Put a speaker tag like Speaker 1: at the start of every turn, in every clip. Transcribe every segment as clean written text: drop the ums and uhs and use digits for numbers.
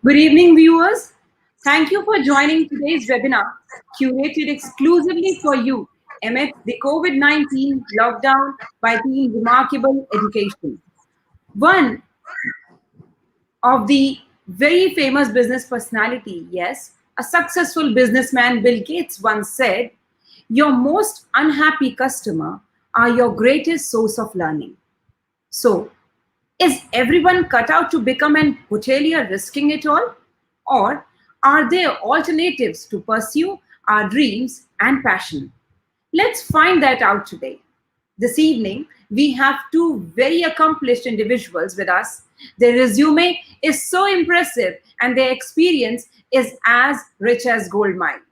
Speaker 1: Good evening, viewers. Thank you for joining today's webinar, curated exclusively for you amidst the COVID-19 lockdown by Team Remarkable Education. One of the very famous business personality, yes, a successful businessman, Bill Gates, once said, "Your most unhappy customer are your greatest source of learning." So, is everyone cut out to become an hotelier risking it all? Or are there alternatives to pursue our dreams and passion? Let's find that out today. This evening, we have two very accomplished individuals with us. Their resume is so impressive and their experience is as rich as gold mine.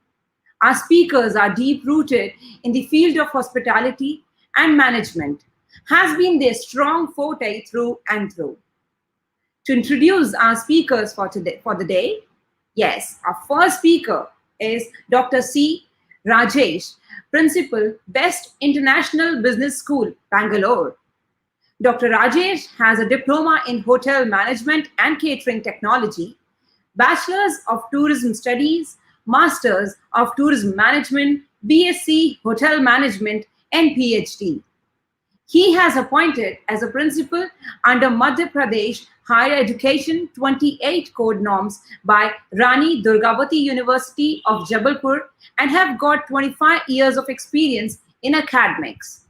Speaker 1: Our speakers are deep rooted in the field of hospitality and management, has been their strong forte through and through. To introduce our speakers for the day, yes, our first speaker is Dr. C. Rajesh, Principal, Best International Business School, Bangalore. Dr. Rajesh has a diploma in hotel management and catering technology, Bachelor's of Tourism Studies, Masters of Tourism Management, BSc Hotel Management, and PhD. He has appointed as a principal under Madhya Pradesh Higher Education 28 code norms by Rani Durgavati University of Jabalpur and have got 25 years of experience in academics.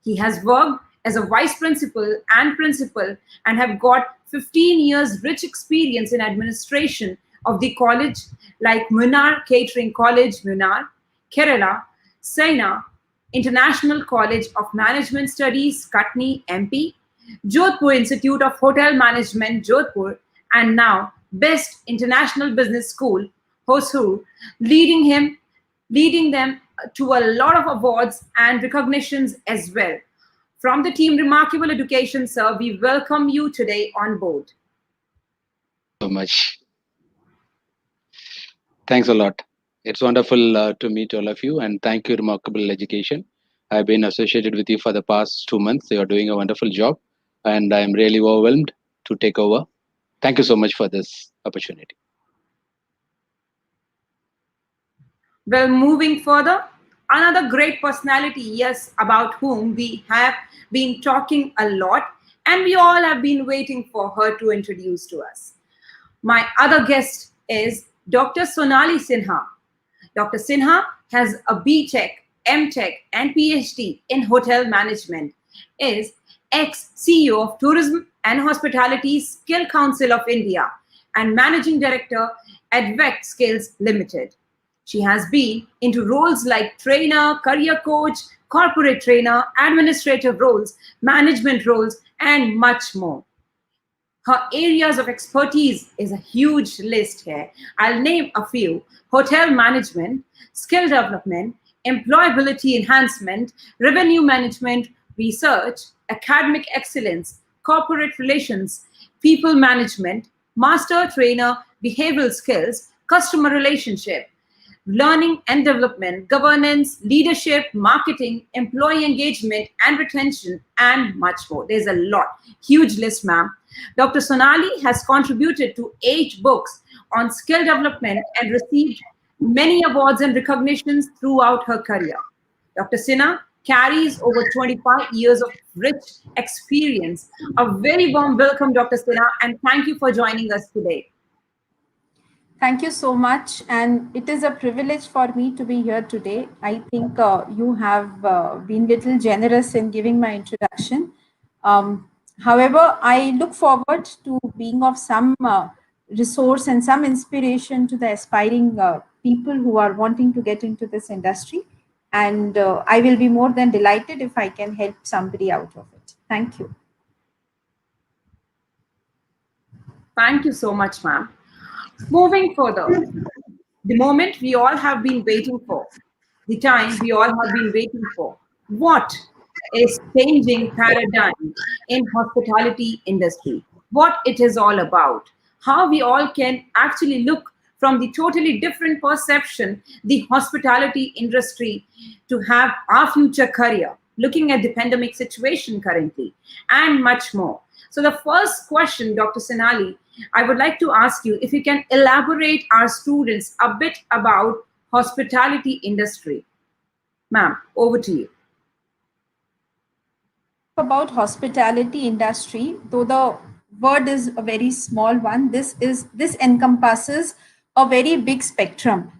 Speaker 1: He has worked as a vice principal and have got 15 years rich experience in administration of the college like Munnar Catering College, Munnar, Kerala, Saina, International College of Management Studies, Katni, MP, Jodhpur Institute of Hotel Management, Jodhpur, and now Best International Business School, Hosur, leading them to a lot of awards and recognitions as well. From the team Remarkable Education, sir, we welcome you today on board.
Speaker 2: So much. Thanks a lot. It's wonderful to meet all of you, and thank you, Remarkable Education. I've been associated with you for the past 2 months. You're doing a wonderful job, and I'm really overwhelmed to take over. Thank you so much for this opportunity.
Speaker 1: Well, moving further, another great personality, yes, about whom we have been talking a lot, and we all have been waiting for her to introduce to us. My other guest is Dr. Sonali Sinha. Dr. Sinha has a BTech, MTech, and PhD in hotel management, is ex-CEO of Tourism and Hospitality Skill Council of India and Managing Director, Advect Skills Limited. She has been into roles like trainer, career coach, corporate trainer, administrative roles, management roles, and much more. Her areas of expertise is a huge list here. I'll name a few: hotel management, skill development, employability enhancement, revenue management, research, academic excellence, corporate relations, people management, master trainer, behavioral skills, customer relationship, learning and development, governance, leadership, marketing, employee engagement and retention, and much more. There's a lot. Huge list, ma'am. Dr. Sonali has contributed to 8 books on skill development and received many awards and recognitions throughout her career. Dr. Sinha carries over 25 years of rich experience. A very warm welcome, Dr. Sinha, and thank you for joining us today.
Speaker 3: Thank you so much, and it is a privilege for me to be here today. I think you have been little generous in giving my introduction. However, I look forward to being of some resource and some inspiration to the aspiring people who are wanting to get into this industry. And I will be more than delighted if I can help somebody out of it. Thank you.
Speaker 1: Thank you so much, ma'am. Moving further, the moment we all have been waiting for, the time we all have been waiting for. What is changing paradigm in hospitality industry? What it is all about? How we all can actually look from the totally different perception the hospitality industry to have our future career. looking at the pandemic situation currently, and much more. So, the first question, Dr. Sonali, I would like to ask you if you can elaborate our students a bit about hospitality industry. Ma'am, over to you.
Speaker 3: About hospitality industry, though the word is a very small one, this encompasses a very big spectrum.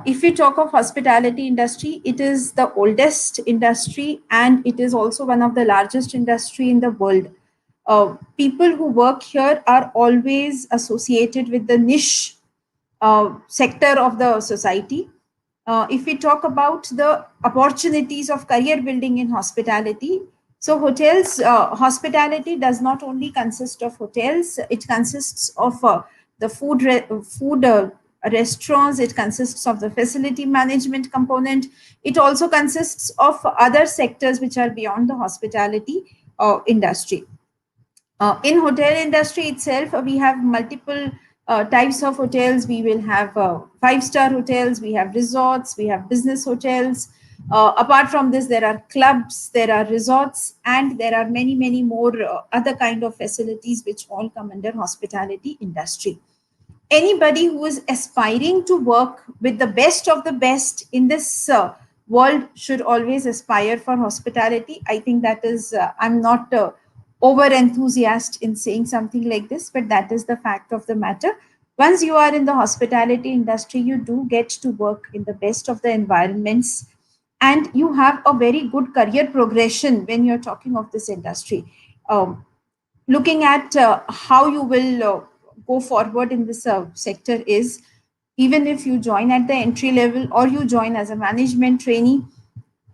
Speaker 3: If we talk of hospitality industry, it is the oldest industry and it is also one of the largest industry in the world. People who work here are always associated with the niche sector of the society. If we talk about the opportunities of career building in hospitality, so hotels, hospitality does not only consist of hotels, it consists of the food restaurants, it consists of the facility management component, it also consists of other sectors which are beyond the hospitality industry. In hotel industry itself, we have multiple types of hotels. We will have five-star hotels, we have resorts, we have business hotels. Apart from this, there are clubs, there are resorts, and there are many, many more other kind of facilities which all come under hospitality industry. Anybody who is aspiring to work with the best of the best in this world should always aspire for hospitality. I think that is, I'm not over enthusiast in saying something like this, but that is the fact of the matter. Once you are in the hospitality industry, you do get to work in the best of the environments and you have a very good career progression when you're talking of this industry. Looking at how you will go forward in this sector is, even if you join at the entry level or you join as a management trainee,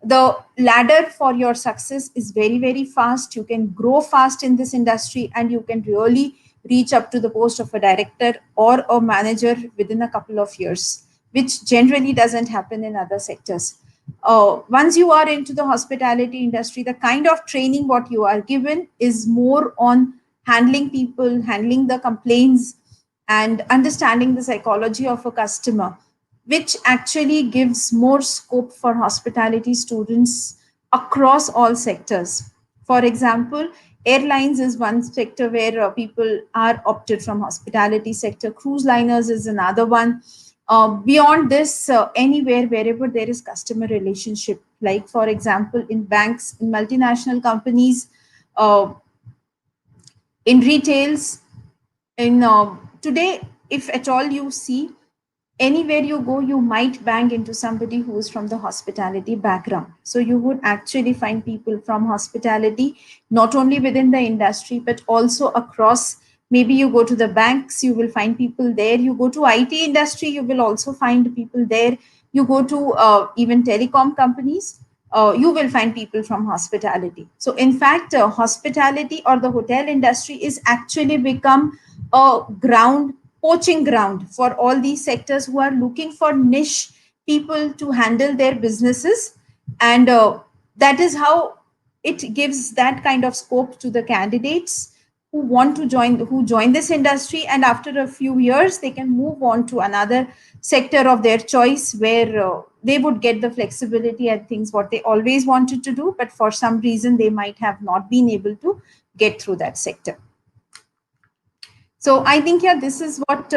Speaker 3: the ladder for your success is very, very fast. You can grow fast in this industry and you can really reach up to the post of a director or a manager within a couple of years, which generally doesn't happen in other sectors. Once you are into the hospitality industry, the kind of training what you are given is more on handling people, handling the complaints, and understanding the psychology of a customer, which actually gives more scope for hospitality students across all sectors. For example, airlines is one sector where people are opted from hospitality sector. Cruise liners is another one. Beyond this, anywhere, wherever there is customer relationship, like for example, in banks, in multinational companies, uh, in retails, in today, if at all you see, anywhere you go, you might bang into somebody who is from the hospitality background. So you would actually find people from hospitality, not only within the industry, but also across. Maybe you go to the banks, you will find people there. You go to IT industry, you will also find people there. You go to even telecom companies, you will find people from hospitality. So in fact, hospitality or the hotel industry is actually become a ground, poaching ground for all these sectors who are looking for niche people to handle their businesses. And that is how it gives that kind of scope to the candidates who want to join, who join this industry, and after a few years they can move on to another sector of their choice where they would get the flexibility and things what they always wanted to do, but for some reason they might have not been able to get through that sector. So I think, yeah, this is what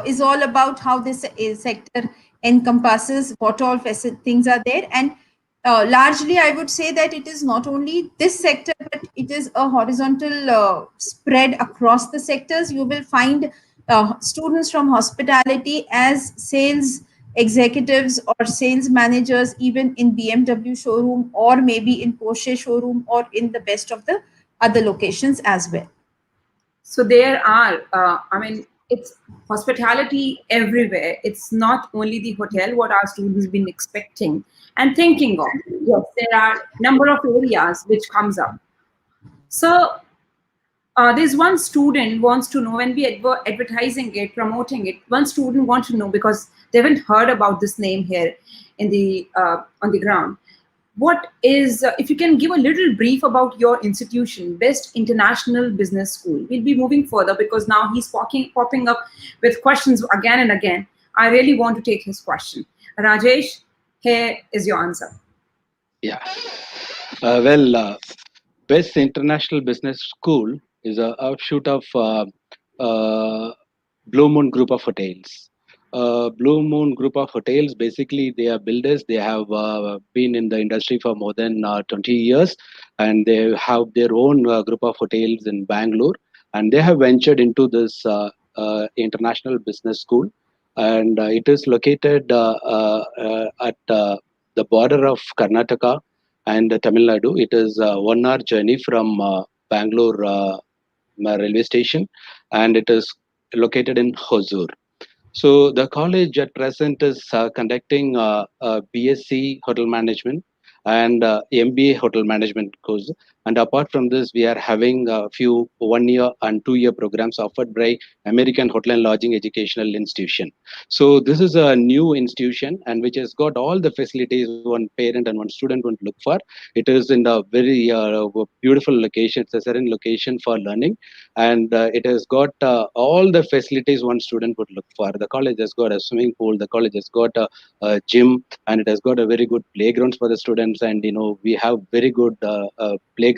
Speaker 3: is all about how this sector encompasses, what all things are there. And largely, I would say that it is not only this sector, but it is a horizontal spread across the sectors. You will find students from hospitality as sales executives or sales managers, even in BMW showroom or maybe in Porsche showroom or in the best of the other locations as well.
Speaker 1: So there are, I mean, it's hospitality everywhere. It's not only the hotel, what our students been expecting and thinking of. Yes, there are number of areas which comes up. So there's one student wants to know when we advertising it, promoting it. One student wants to know because they haven't heard about this name here in the on the ground. What is, if you can give a little brief about your institution, Best International Business School. We'll be moving further because now he's popping up with questions again and again. I really want to take his question. Rajesh, here is your answer.
Speaker 2: Yeah. Best International Business School is a offshoot of uh, Blue Moon Group of Hotels. Blue Moon Group of Hotels, basically, they are builders. They have been in the industry for more than 20 years, and they have their own group of hotels in Bangalore. And they have ventured into this international business school, and it is located at the border of Karnataka and Tamil Nadu. It is a 1 hour journey from Bangalore railway station, and it is located in Hosur. So the college at present is conducting BSc Hotel Management and MBA Hotel Management course. And apart from this, we are having a few 1 year and 2 year programs offered by American Hotel and Lodging Educational Institution. So this is a new institution and which has got all the facilities one parent and one student would look for. It is in a very beautiful location. It's a certain location for learning, and it has got all the facilities one student would look for. The college has got a swimming pool, the college has got a gym, and it has got a very good playgrounds for the students. And we have very good playgrounds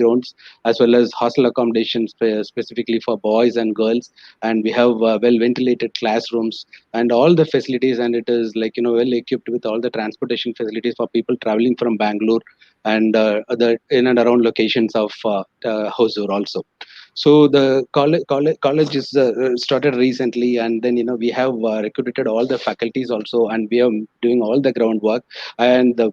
Speaker 2: as well as hostel accommodations specifically for boys and girls, and we have well ventilated classrooms and all the facilities. And it is like well equipped with all the transportation facilities for people traveling from Bangalore and other in and around locations of Hosur also. So the college is started recently, and then we have recruited all the faculties also, and we are doing all the groundwork. And the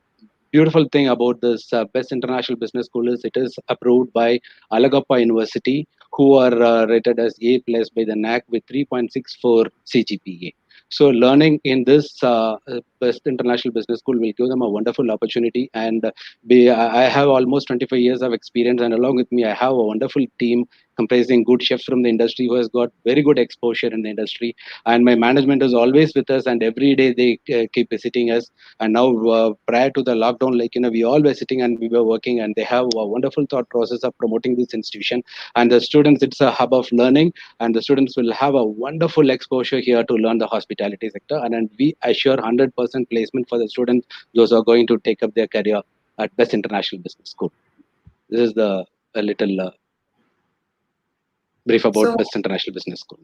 Speaker 2: beautiful thing about this best international business school is it is approved by Alagappa University, who are rated as A plus by the NAC with 3.64 CGPA. So learning in this best international business school will give them a wonderful opportunity. And I have almost 25 years of experience, and along with me I have a wonderful team comprising good chefs from the industry who has got very good exposure in the industry. And my management is always with us, and every day they keep visiting us. And now prior to the lockdown, we all were sitting and we were working, and they have a wonderful thought process of promoting this institution. And the students, it's a hub of learning, and the students will have a wonderful exposure here to learn the hospitality sector. And we assure 100% placement for the students, those who are going to take up their career at Best International Business School. This is the a little brief about
Speaker 1: So
Speaker 2: Best International Business School.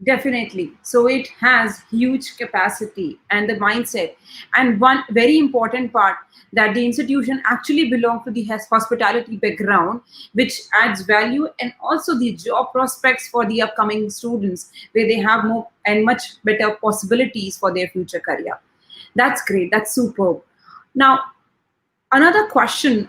Speaker 1: definitely. So it has huge capacity and the mindset. And one very important part, that the institution actually belongs to the hospitality background, which adds value, and also the job prospects for the upcoming students, where they have more and much better possibilities for their future career. That's great. That's superb. Now, another question,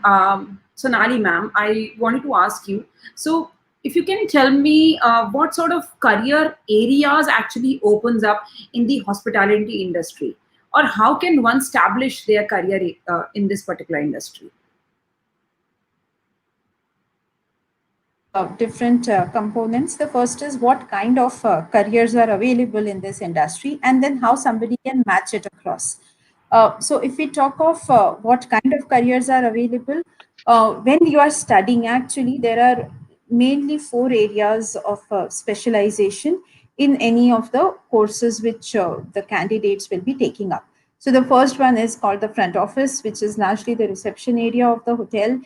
Speaker 1: Sonali ma'am, I wanted to ask you. So, if you can tell me what sort of career areas actually opens up in the hospitality industry, or how can one establish their career in this particular industry?
Speaker 3: Different components. The first is what kind of careers are available in this industry, and then how somebody can match it across. So, if we talk of what kind of careers are available, when you are studying, actually, there are mainly four areas of specialization in any of the courses which the candidates will be taking up. So, the first one is called the front office, which is largely the reception area of the hotel.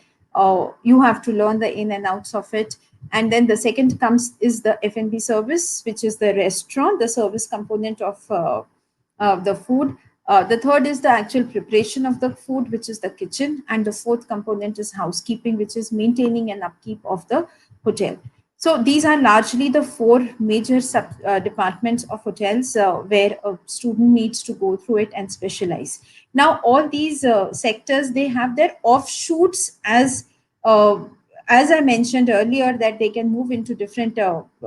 Speaker 3: You have to learn the in and outs of it. And then the second comes is the F&B service, which is the restaurant, the service component of the food. The third is the actual preparation of the food, which is the kitchen. And the fourth component is housekeeping, which is maintaining and upkeep of the hotel. So these are largely the four major sub departments of hotels where a student needs to go through it and specialize. Now, all these sectors, they have their offshoots uh, as I mentioned earlier, that they can move into different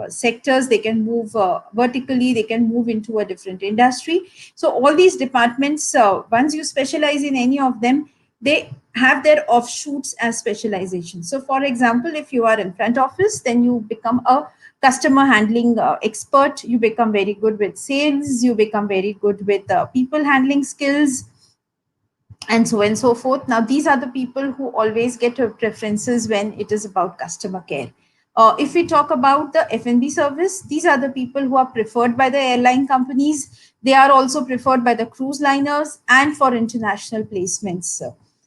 Speaker 3: sectors, they can move vertically, they can move into a different industry. So all these departments, once you specialize in any of them, they have their offshoots as specialization. So for example, if you are in front office, then you become a customer handling expert, you become very good with sales, you become very good with people handling skills, and so on and so forth. Now, these are the people who always get preferences when it is about customer care. If we talk about the F&B service, these are the people who are preferred by the airline companies. They are also preferred by the cruise liners and for international placements.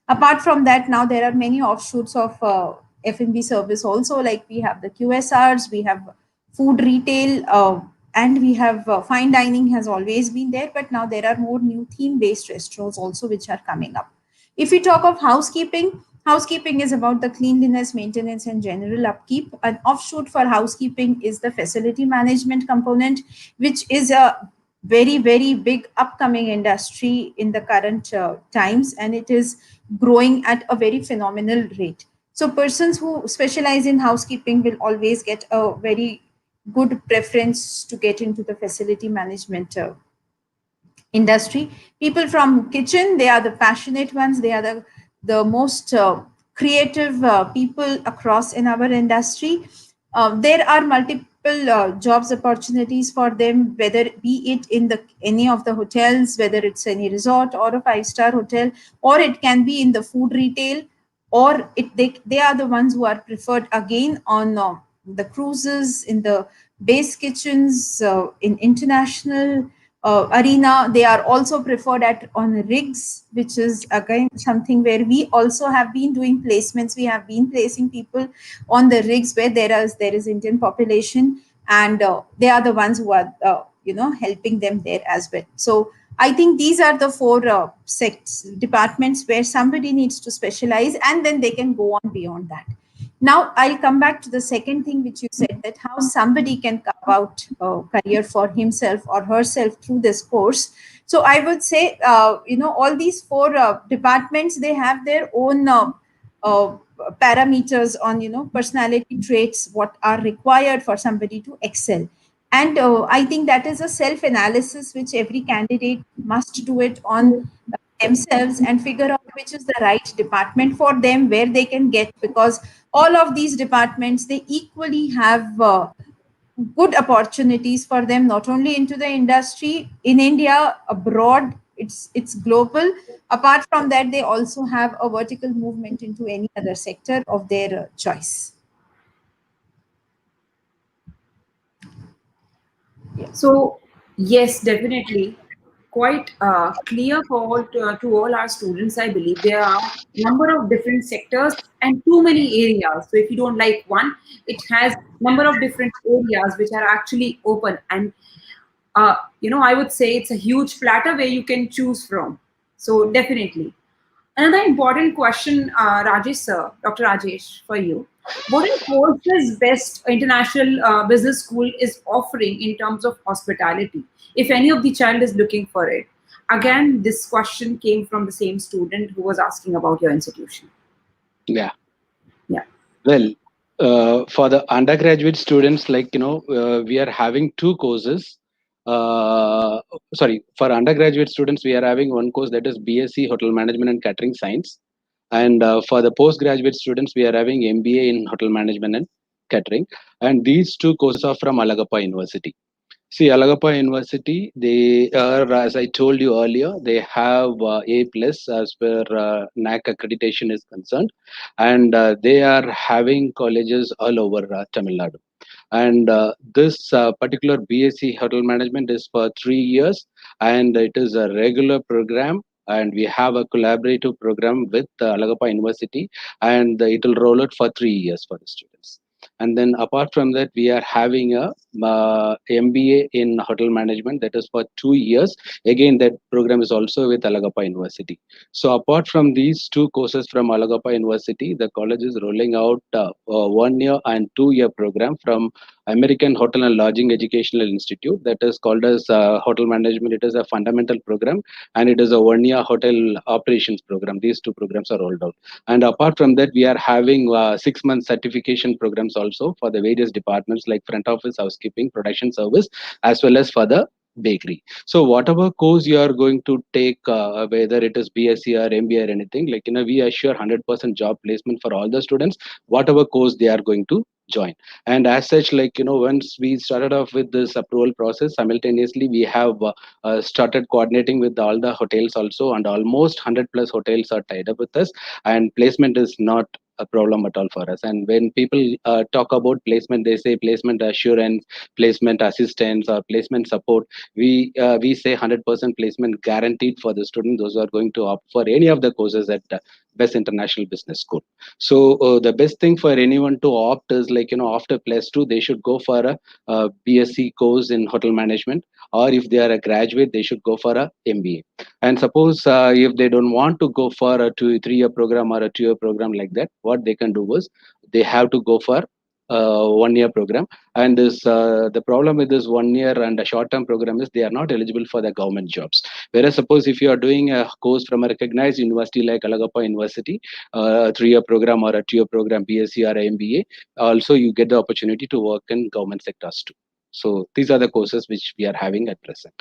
Speaker 3: Apart from that, now there are many offshoots of F&B service also, like we have the QSRs, we have food retail, and we have fine dining has always been there, but now there are more new theme based restaurants also which are coming up. If we talk of housekeeping, housekeeping is about the cleanliness, maintenance, and general upkeep. An offshoot for housekeeping is the facility management component, which is a very, very big upcoming industry in the current times, and it is growing at a very phenomenal rate. So, persons who specialize in housekeeping will always get a very good preference to get into the facility management industry. People from kitchen, they are the passionate ones, they are the most creative people across in our industry. There are multiple jobs opportunities for them, whether be it in the any of the hotels, whether it's any resort or a five-star hotel, or it can be in the food retail, or they are the ones who are preferred again on the cruises, in the base kitchens, in international arena. They are also preferred at on rigs, which is again something where we also have been doing placements. We have been placing people on the rigs where there is Indian population, and they are the ones who are helping them there as well. So I think these are the four sects departments where somebody needs to specialize, and then they can go on beyond that. Now I'll come back to the second thing which you said, that how somebody can carve out a career for himself or herself through this course. So I would say, all these four departments, they have their own uh, parameters on personality traits, what are required for somebody to excel. And I think that is a self analysis which every candidate must do it on themselves and figure out which is the right department for them, where they can get, because all of these departments, they equally have good opportunities for them, not only into the industry in India, abroad, it's global. Apart from that, they also have a vertical movement into any other sector of their choice.
Speaker 1: So, yes, definitely. Quite clear for to all our students, I believe. There are number of different sectors and too many areas. So if you don't like one, it has number of different areas which are actually open. And, I would say it's a huge platter where you can choose from. So definitely. Another important question, Rajesh sir, Dr. Rajesh, for you. What are courses best international business school is offering in terms of hospitality? If any of the child is looking for it. Again, this question came from the same student who was asking about your institution.
Speaker 2: Yeah.
Speaker 1: Yeah.
Speaker 2: Well, for the undergraduate students, we are having two courses. Sorry, for undergraduate students, we are having one course, that is BSc Hotel Management and Catering Science. And for the postgraduate students, we are having MBA in Hotel Management and Catering. And these two courses are from Alagappa University. See, Alagappa University, they are, as I told you earlier, they have A plus as per NAC accreditation is concerned, and they are having colleges all over Tamil Nadu. And this particular BSc Hotel Management is for 3 years, and it is a regular program. And we have a collaborative program with Alagappa University, and it will roll out for 3 years for the students. And then apart from that, we are having a MBA in hotel management, that is for 2 years. Again, that program is also with Alagappa University. So apart from these two courses from Alagappa University, the college is rolling out a 1 year and 2 year program from American Hotel and Lodging Educational Institute, that is called as Hotel Management. It is a fundamental program, and it is a 1 year hotel operations program. These two programs are rolled out. And apart from that, we are having 6 month certification programs also for the various departments like front office, housekeeping, production service, as well as for the bakery. So whatever course you are going to take, whether it is BSc or MBA or anything, we assure 100% job placement for all the students, whatever course they are going to join. And as such, once we started off with this approval process, simultaneously we have started coordinating with all the hotels also, and almost 100 plus hotels are tied up with us, and placement is not a problem at all for us. And when people talk about placement, they say placement assurance, placement assistance, or placement support. We say 100% placement guaranteed for the student, those who are going to opt for any of the courses at Best International Business School. So the best thing for anyone to opt is, like, after plus two, they should go for a BSc course in hotel management, or if they are a graduate, they should go for a MBA. And suppose if they don't want to go for a 2 3 year program or a 2 year program like that, what they can do is they have to go for 1 year program. And this the problem with this 1 year and a short term program is they are not eligible for the government jobs. Whereas suppose if you are doing a course from a recognized university like Alagappa University, a 3 year program or a 2 year program, BSc or a MBA, also you get the opportunity to work in government sectors too. So these are the courses which we are having at present.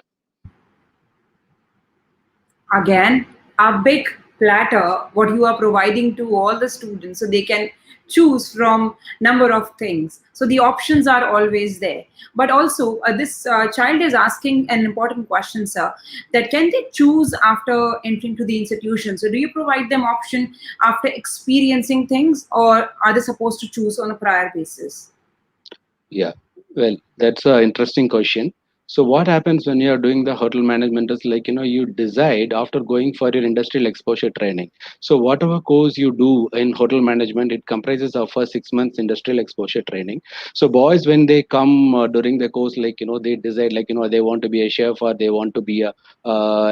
Speaker 1: Again, a big platter what you are providing to all the students so they can choose from number of things, so the options are always there. But also this child is asking an important question, sir, that can they choose after entering to the institution? So do you provide them option after experiencing things, or are they supposed to choose on a prior basis?
Speaker 2: Yeah, well, that's an interesting question. So, what happens when you are doing the hotel management is, like, you decide after going for your industrial exposure training. So, whatever course you do in hotel management, it comprises of a 6 months industrial exposure training. So, boys, when they come during the course, like, they decide, like, they want to be a chef, or they want to be a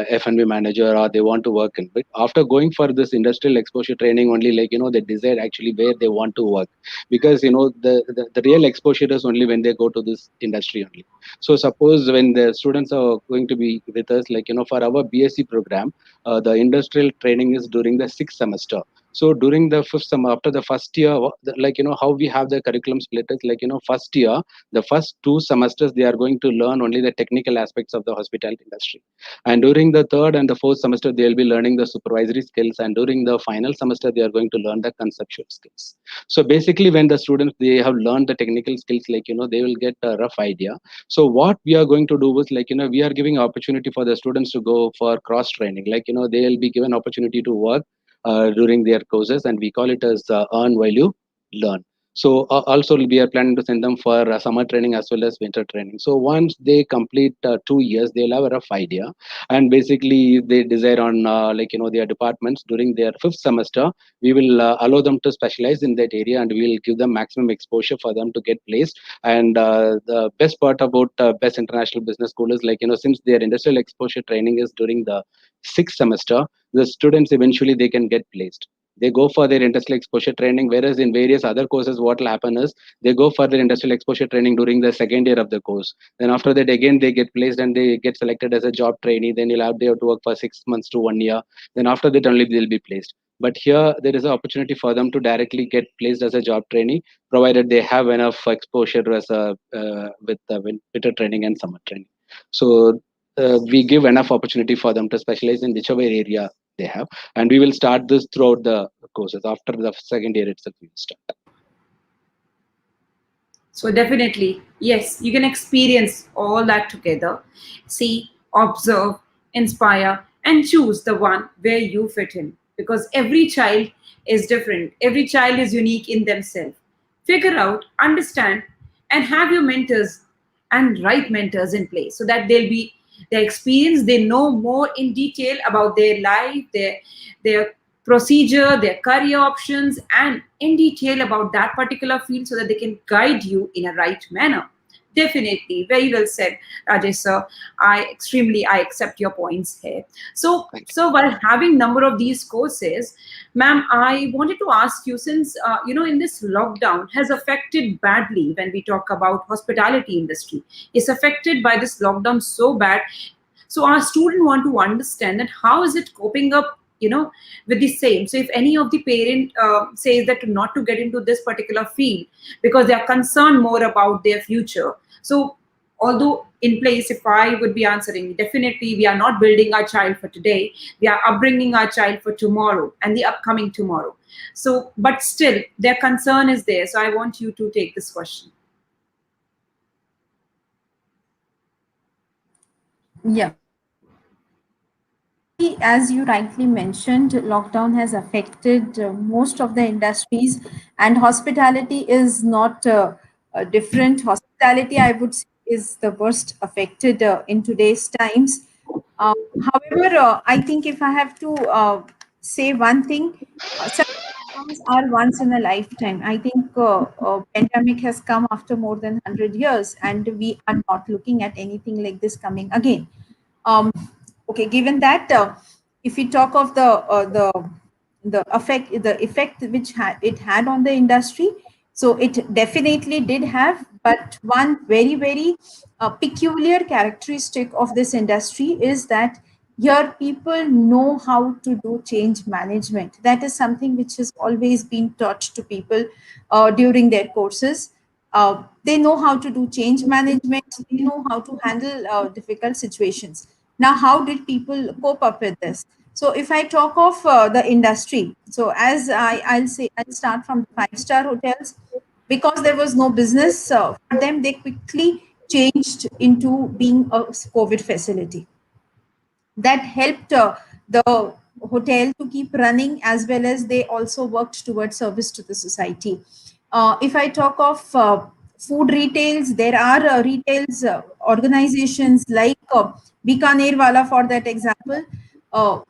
Speaker 2: F&B manager, or they want to work in. But after going for this industrial exposure training, only, like, they decide actually where they want to work, because the real exposure is only when they go to this industry only. So suppose when the students are going to be with us, like, for our BSc program, the industrial training is during the sixth semester. So during the fifth sem, after the first year, like, how we have the curriculum split is, like, first year, the first 2 semesters, they are going to learn only the technical aspects of the hospitality industry. And during the third and the fourth semester, they will be learning the supervisory skills. And during the final semester, they are going to learn the conceptual skills. So basically, when the students, they have learned the technical skills, like, they will get a rough idea. So what we are going to do is, like, we are giving opportunity for the students to go for cross training. Like, they will be given opportunity to work during their courses, and we call it as earn while you learn. So also we are planning to send them for summer training as well as winter training. So once they complete 2 years, they'll have a rough idea. And basically they decide on like, their departments. During their fifth semester, we will allow them to specialize in that area, and we will give them maximum exposure for them to get placed. And the best part about Best International Business School is, like, since their industrial exposure training is during the sixth semester, the students eventually they can get placed. They go for their industrial exposure training, whereas in various other courses, what will happen is they go for their industrial exposure training during the second year of the course. Then after that, again they get placed and they get selected as a job trainee. Then they have to work for 6 months to 1 year. Then after that, only they'll be placed. But here there is an opportunity for them to directly get placed as a job trainee, provided they have enough exposure as a with winter training and summer training. So we give enough opportunity for them to specialize in whichever area they have, and we will start this throughout the courses. After the second year itself, we will start.
Speaker 1: So definitely, yes, you can experience all that together. See, observe, inspire, and choose the one where you fit in. Because every child is different. Every child is unique in themselves. Figure out, understand, and have your mentors and right mentors in place so that they'll be their experience. They know more in detail about their life, their procedure, their career options, and in detail about that particular field so that they can guide you in a right manner. Definitely, very well said, Rajesh sir. I accept your points here. So,
Speaker 2: Thank you.
Speaker 1: so while having number of these courses, ma'am, I wanted to ask you, since in this lockdown has affected badly when we talk about hospitality industry, is affected by this lockdown so bad. So our student want to understand that how is it coping up, with the same. So if any of the parent says that not to get into this particular field because they are concerned more about their future. So although in place, if I would be answering, definitely we are not building our child for today. We are upbringing our child for tomorrow and the upcoming tomorrow. So, but still their concern is there. So I want you to take this question.
Speaker 3: Yeah. as you rightly mentioned, lockdown has affected most of the industries, and hospitality is not different. Hospitality, I would say, is the worst affected in today's times. However, I think if I have to say one thing, such lockdowns are once in a lifetime. I think pandemic has come after more than 100 years, and we are not looking at anything like this coming again. Um, okay, given that, if we talk of the effect which it had on the industry, so it definitely did have. But one very very peculiar characteristic of this industry is that here people know how to do change management. That is something which has always been taught to people during their courses. They know how to do change management, they know how to handle difficult situations. Now, how did people cope up with this? So, if I talk of the industry, so as I'll say, I'll start from the five-star hotels. Because there was no business for them, they quickly changed into being a COVID facility. That helped the hotel to keep running, as well as they also worked towards service to the society. If I talk of food retails, there are retails organizations like Bikaner Wala, for that example, uh,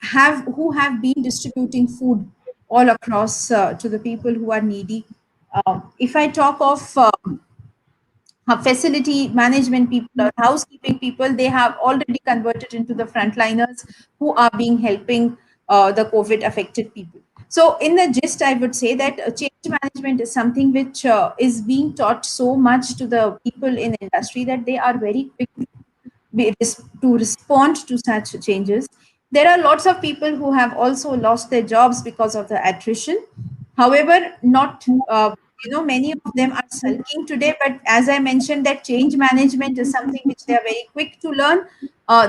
Speaker 3: have been distributing food all across to the people who are needy. If I talk of facility management people or housekeeping people, they have already converted into the frontliners who are being helping the COVID affected people. So, in the gist, I would say that change management is something which is being taught so much to the people in industry that they are very quick to respond to such changes. There are lots of people who have also lost their jobs because of the attrition. However, not many of them are sulking today. But as I mentioned, that change management is something which they are very quick to learn.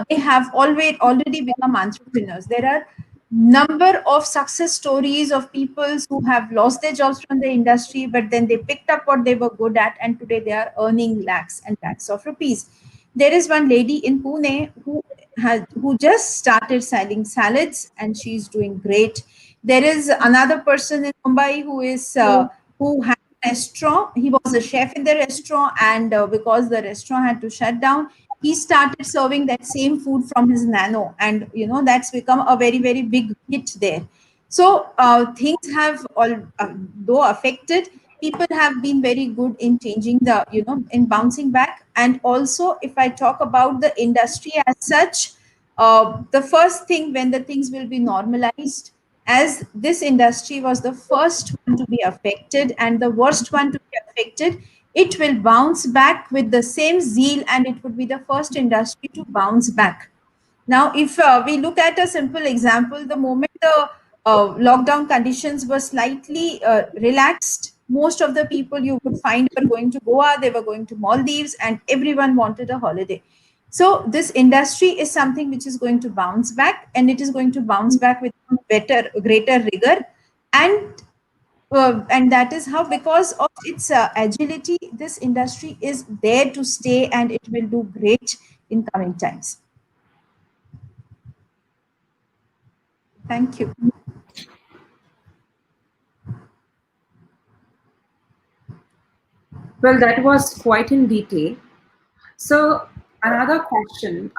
Speaker 3: They have already become entrepreneurs. There are number of success stories of people who have lost their jobs from the industry, but then they picked up what they were good at, and today they are earning lakhs and lakhs of rupees. There is one lady in Pune who just started selling salads, and she's doing great. There is another person in Mumbai who had a restaurant. He was a chef in the restaurant, and because the restaurant had to shut down, he started serving that same food from his nano, and that's become a very very big hit there. So things have all, though affected, people have been very good in changing in bouncing back. And also, if I talk about the industry as such, the first thing when the things will be normalized, as this industry was the first one to be affected and the worst one to be affected, it will bounce back with the same zeal, and it would be the first industry to bounce back. Now, if we look at a simple example, the moment the lockdown conditions were slightly relaxed, most of the people you would find were going to Goa, they were going to Maldives, and everyone wanted a holiday. So, this industry is something which is going to bounce back, and it is going to bounce back with greater rigor. And that is how, because of its agility, this industry is there to stay, and it will do great in coming times. Thank you.
Speaker 1: Well, that was quite in detail. So, another question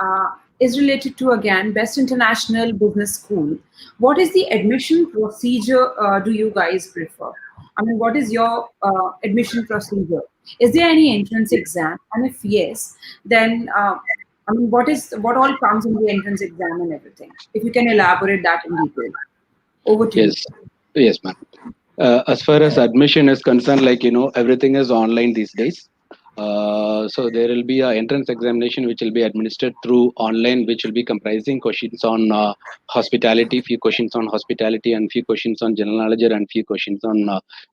Speaker 1: is related to again Best International Business School. What is the admission procedure do you guys prefer? I mean, what is your admission procedure? Is there any entrance exam? And if yes, then I mean, what all comes in the entrance exam and everything? If you can elaborate that in detail. Over to you.
Speaker 2: Yes, yes, ma'am. As far as admission is concerned, like everything is online these days. So there will be a entrance examination which will be administered through online, which will be comprising questions on hospitality, few questions on hospitality, and few questions on general knowledge, and few questions on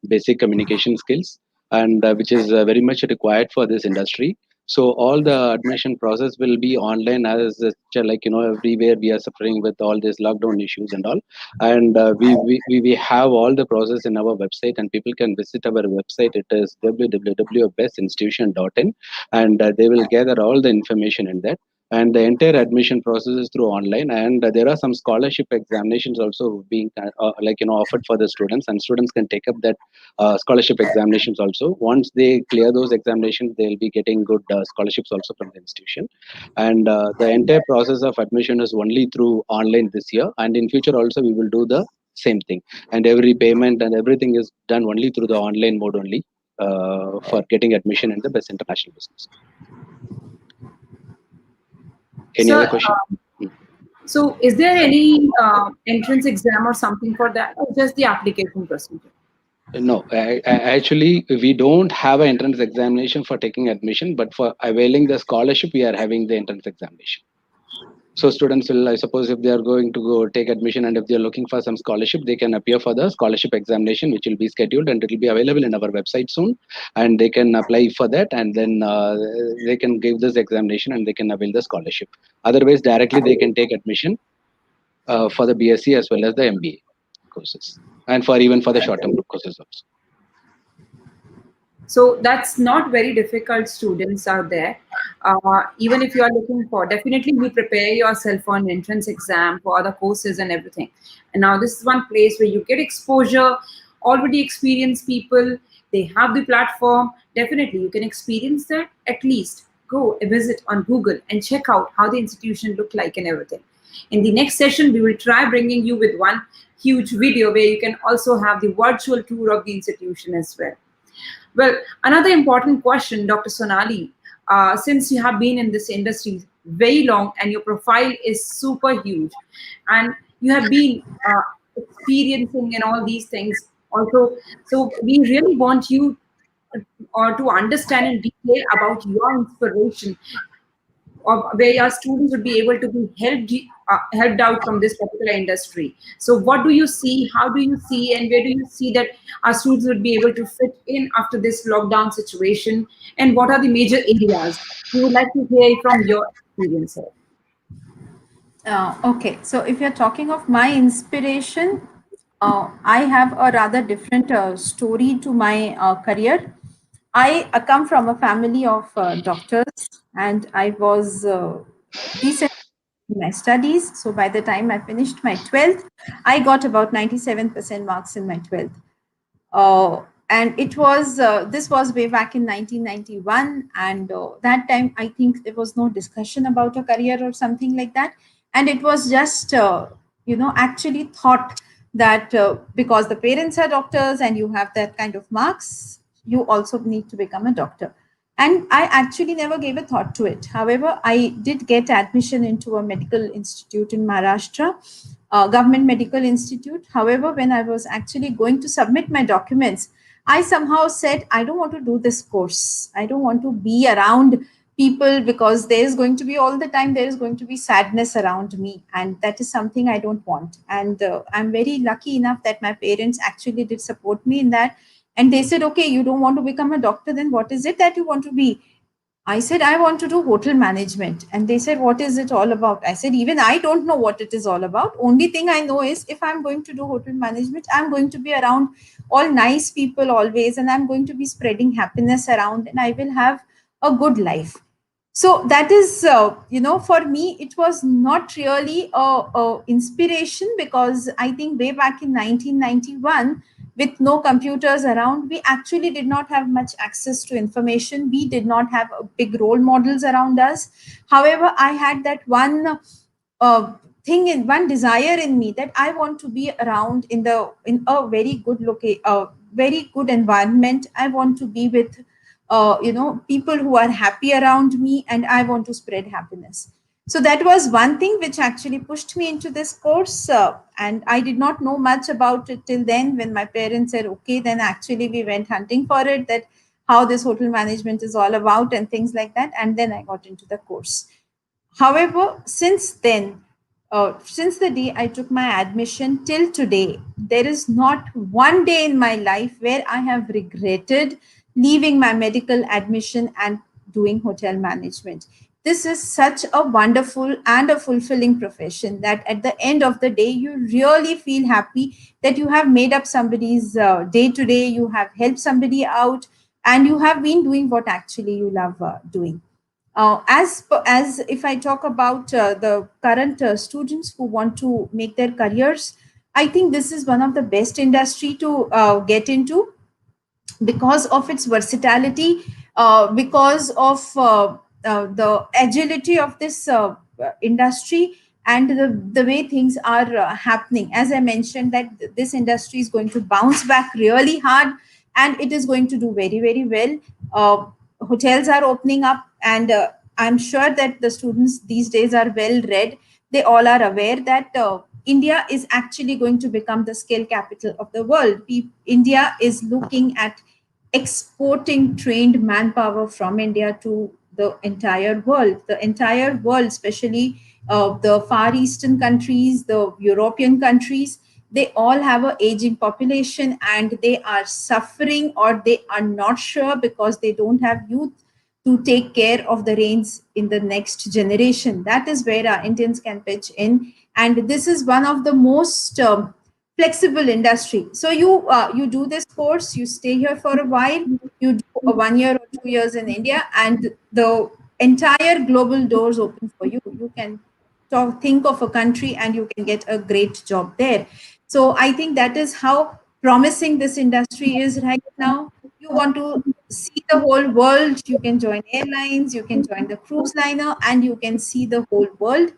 Speaker 2: basic communication skills, and which is very much required for this industry. So all the admission process will be online, as like everywhere we are suffering with all these lockdown issues and all. And we have all the process in our website, and people can visit our website. It is www.bestinstitution.in, and they will gather all the information in that. and the entire admission process is through online. And there are some scholarship examinations also being offered for the students, and students can take up that scholarship examinations also. Once they clear those examinations, they'll be getting good scholarships also from the institution. And the entire process of admission is only through online this year, and in future also we will do the same thing. And every payment and everything is done only through the online mode only, for getting admission in the best international business. Any
Speaker 1: So,
Speaker 2: other question?
Speaker 1: so is there any entrance exam or something for that, or just the application procedure?
Speaker 2: No, actually, we don't have an entrance examination for taking admission, but for availing the scholarship, we are having the entrance examination. So students will, I suppose, if they are going to go take admission and if they are looking for some scholarship, they can appear for the scholarship examination, which will be scheduled and it will be available in our website soon. And they can apply for that, and then they can give this examination and they can avail the scholarship. Otherwise, directly they can take admission for the BSc as well as the MBA courses, and for even for the short-term courses also.
Speaker 1: So that's not very difficult, students out there. Even if you are looking for, definitely you prepare yourself for an entrance exam for other courses and everything. And now this is one place where you get exposure, already experienced people, they have the platform. Definitely you can experience that. At least go a visit on Google and check out how the institution look like and everything. In the next session, we will try bringing you with one huge video where you can also have the virtual tour of the institution as well. Well, another important question, Dr. Sonali, since you have been in this industry very long and your profile is super huge, and you have been experiencing and all these things also, so we really want you or to understand in detail about your inspiration or where your students would be able to be helped out from this particular industry. So, what do you see? How do you see? And where do you see that our students would be able to fit in after this lockdown situation? And what are the major areas? We would like to hear from your experience, sir.
Speaker 3: Okay, so if you're talking of my inspiration, I have a rather different story to my career. I come from a family of doctors, and I was decent in my studies. So by the time I finished my 12th, I got about 97% marks in my 12th. And it was this was way back in 1991, and that time I think there was no discussion about a career or something like that, and it was just actually thought that because the parents are doctors and you have that kind of marks, you also need to become a doctor. And I actually never gave a thought to it. However, I did get admission into a medical institute in Maharashtra, government medical institute. However, when I was actually going to submit my documents, I somehow said, I don't want to do this course. I don't want to be around people, because there is going to be all the time, there is going to be sadness around me. And that is something I don't want. And I'm very lucky enough that my parents actually did support me in that. And they said, okay, you don't want to become a doctor, then what is it that you want to be? I said, I want to do hotel management. And they said, what is it all about? I said, even I don't know what it is all about. Only thing I know is if I'm going to do hotel management, I'm going to be around all nice people always, and I'm going to be spreading happiness around, and I will have a good life. So that is, for me, it was not really a inspiration, because I think way back in 1991, with no computers around, we actually did not have much access to information. We did not have big role models around us. However, I had that one uh, thing in one desire in me, that I want to be around in a very good very good environment. I want to be with people who are happy around me, and I want to spread happiness. So that was one thing which actually pushed me into this course, and I did not know much about it till then. When my parents said okay, then actually we went hunting for it, that how this hotel management is all about and things like that, and then I got into the course. However, since then, since the day I took my admission till today, there is not one day in my life where I have regretted leaving my medical admission and doing hotel management. This is such a wonderful and a fulfilling profession that at the end of the day, you really feel happy that you have made up somebody's day to day, you have helped somebody out, and you have been doing what actually you love doing. As if I talk about the current students who want to make their careers, I think this is one of the best industry to get into because of its versatility, because of the agility of this industry, and the way things are happening. As I mentioned, that this industry is going to bounce back really hard, and it is going to do very, very well. Hotels are opening up, and I'm sure that the students these days are well read. They all are aware that India is actually going to become the scale capital of the world. India is looking at exporting trained manpower from India to the entire world. The entire world, especially the Far Eastern countries, the European countries, they all have an aging population, and they are suffering, or they are not sure because they don't have youth to take care of the reins in the next generation. That is where our Indians can pitch in, and this is one of the most flexible industry. So you do this course, you stay here for a while, you do a 1 year or 2 years in India, and the entire global doors open for you. You can think of a country and you can get a great job there. So I think that is how promising this industry is right now. You want to see the whole world, you can join airlines, you can join the cruise liner, and you can see the whole world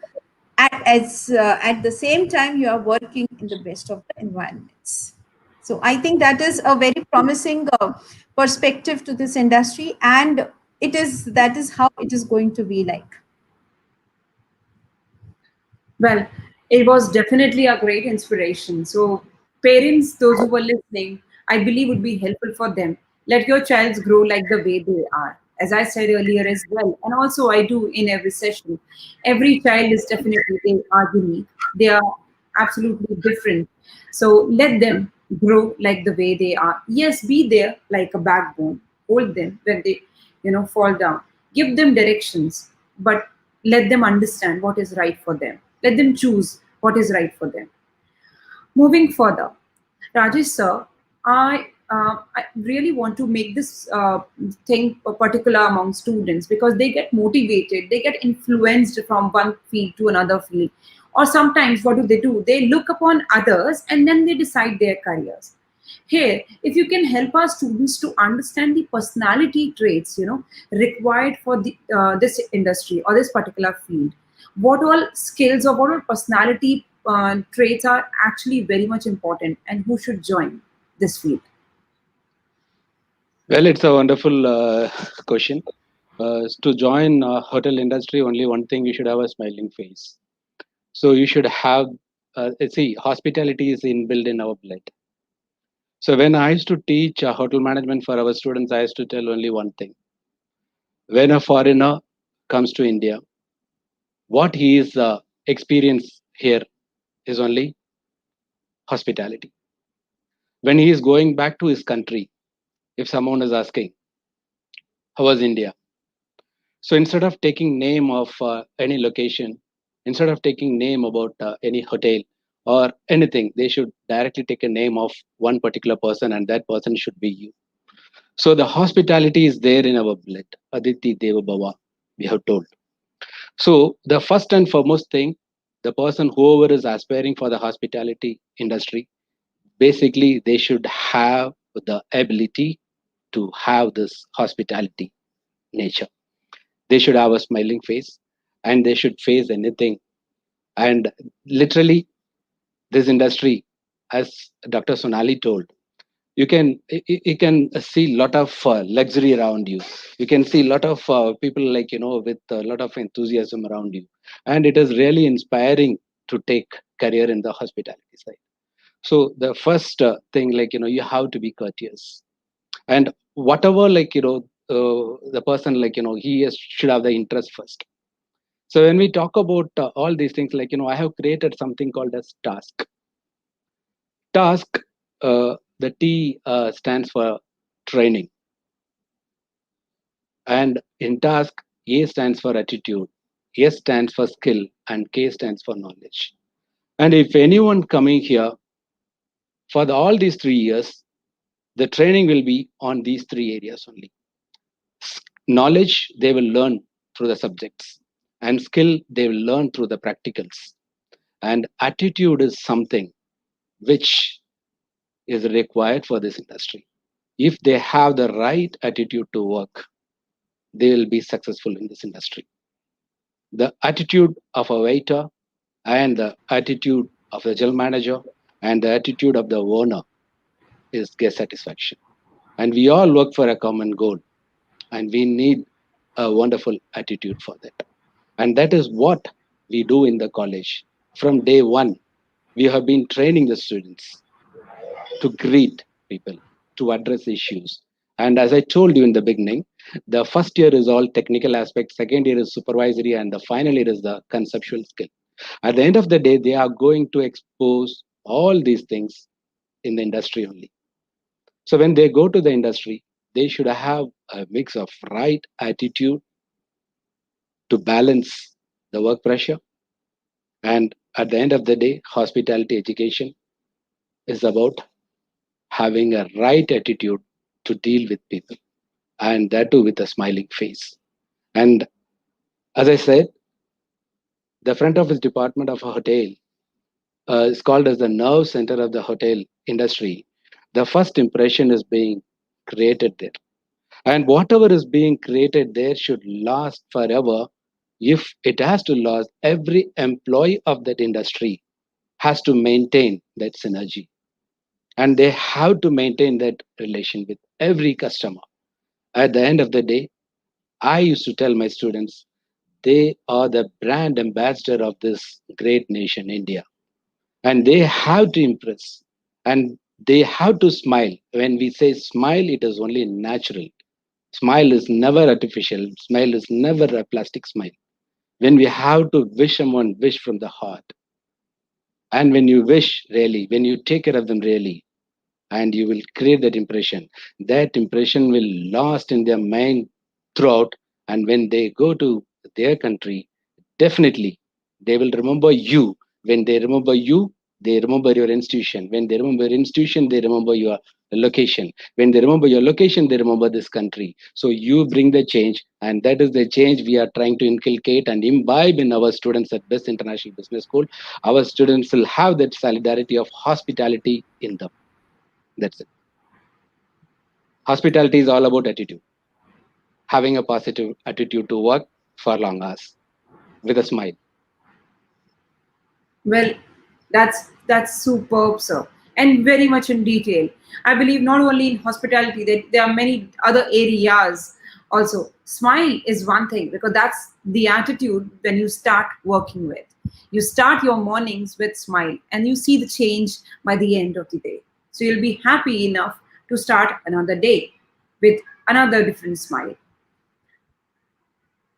Speaker 3: at the same time you are working in the best of the environments. So I think that is a very promising perspective to this industry, and that is how it is going to be like.
Speaker 1: Well, it was definitely a great inspiration. So, parents, those who were listening, I believe would be helpful for them. Let your child grow like the way they are. As I said earlier as well, and also I do in every session. Every child is definitely, they are unique. They are absolutely different. So let them grow like the way they are. Yes, be there like a backbone. Hold them when they, fall down. Give them directions, but let them understand what is right for them. Let them choose what is right for them. Moving further, Rajesh sir, I really want to make this thing particular among students because they get motivated, they get influenced from one field to another field. Or sometimes what do? They look upon others and then they decide their careers. Here, if you can help our students to understand the personality traits, required for this industry or this particular field, what all skills or what all personality traits are actually very much important, and who should join this field?
Speaker 2: Well, it's a wonderful question. To join hotel industry, only one thing, you should have a smiling face. So you should have, see, hospitality is inbuilt in our blood. So when I used to teach hotel management for our students, I used to tell only one thing. When a foreigner comes to India, what he is experience here is only hospitality. When he is going back to his country, if someone is asking, how was India? So instead of taking name of any location, instead of taking name about any hotel or anything, they should directly take a name of one particular person, and that person should be you. So the hospitality is there in our blood. Aditi Deva Bhava, we have told. So the first and foremost thing, the person whoever is aspiring for the hospitality industry, basically they should have the ability to have this hospitality nature. They should have a smiling face, and they should face anything. And literally, this industry, as Dr. Sonali told, you can see lot of luxury around you. You can see lot of people, like, with a lot of enthusiasm around you, and it is really inspiring to take career in the hospitality side. So the first thing, like, you have to be courteous, and whatever, like, the person, like, should have the interest first. So when we talk about all these things, like, I have created something called as task. The T stands for training, and in task, A stands for attitude, S stands for skill, and K stands for knowledge. And if anyone coming here for all these 3 years, the training will be on these three areas only. Knowledge they will learn through the subjects, and skill they will learn through the practicals. And attitude is something which is required for this industry. If they have the right attitude to work, they will be successful in this industry. The attitude of a waiter and the attitude of the general manager and the attitude of the owner is guest satisfaction. And we all work for a common goal, and we need a wonderful attitude for that. And that is what we do in the college. From day one, we have been training the students to greet people, to address issues. And as I told you in the beginning, the first year is all technical aspects, second year is supervisory, and the final year is the conceptual skill. At the end of the day, they are going to expose all these things in the industry only. So when they go to the industry, they should have a mix of right attitude to balance the work pressure. And at the end of the day, hospitality education is about having a right attitude to deal with people, and that too with a smiling face. And as I said, the front office department of a hotel is called as the nerve center of the hotel industry. The first impression is being created there. And whatever is being created there should last forever. If it has to last, every employee of that industry has to maintain that synergy. And they have to maintain that relation with every customer. At the end of the day, I used to tell my students, they are the brand ambassador of this great nation, India. And they have to impress. And they have to smile. When we say smile, it is only natural. Smile is never artificial. Smile is never a plastic smile. When we have to wish someone, wish from the heart. And when you wish really, when you take care of them really, and you will create that impression will last in their mind throughout. And when they go to their country, definitely they will remember you. When they remember you, they remember your institution. When they remember your institution, they remember your location. When they remember your location, they remember this country. So you bring the change, and that is the change we are trying to inculcate and imbibe in our students at Best International Business School. Our students will have that solidarity of hospitality in them. That's it. Hospitality is all about attitude, having a positive attitude to work for long hours with a smile.
Speaker 1: Well, that's superb, sir, and very much in detail. I believe not only in hospitality, that there are many other areas also. Smile is one thing because that's the attitude when you start working with. You start your mornings with smile, and you see the change by the end of the day. So you'll be happy enough to start another day with another different smile.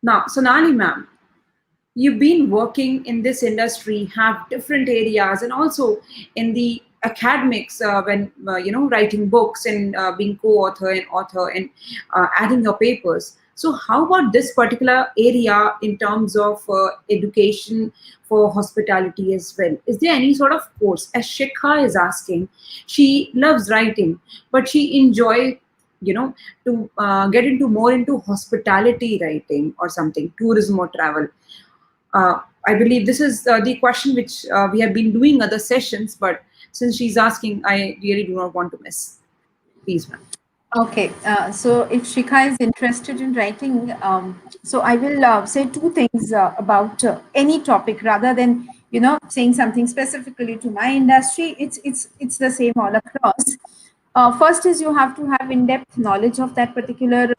Speaker 1: Now, Sonali ma'am, you've been working in this industry, have different areas, and also in the academics when writing books and being co-author and author and adding your papers. So how about this particular area in terms of education for hospitality as well? Is there any sort of course, as Shikha is asking? She loves writing, but she enjoy to get into more into hospitality writing or something, tourism or travel. I believe this is the question which we have been doing other sessions, but since she's asking, I really do not want to miss. Please, ma'am.
Speaker 3: Okay, so if Shikha is interested in writing, so I will say two things about any topic rather than saying something specifically to my industry. It's the same all across. First is you have to have in-depth knowledge of that particular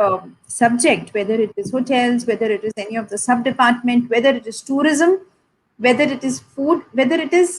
Speaker 3: subject, whether it is hotels, whether it is any of the sub-department, whether it is tourism, whether it is food, whether it is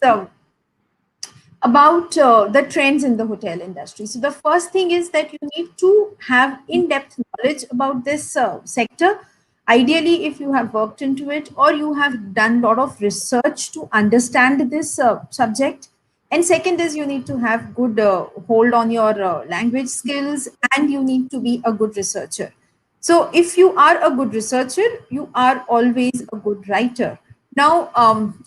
Speaker 3: about the trends in the hotel industry. So the first thing is that you need to have in-depth knowledge about this sector. Ideally, if you have worked into it or you have done a lot of research to understand this subject. And second is you need to have good hold on your language skills, and you need to be a good researcher. So if you are a good researcher, you are always a good writer. Now,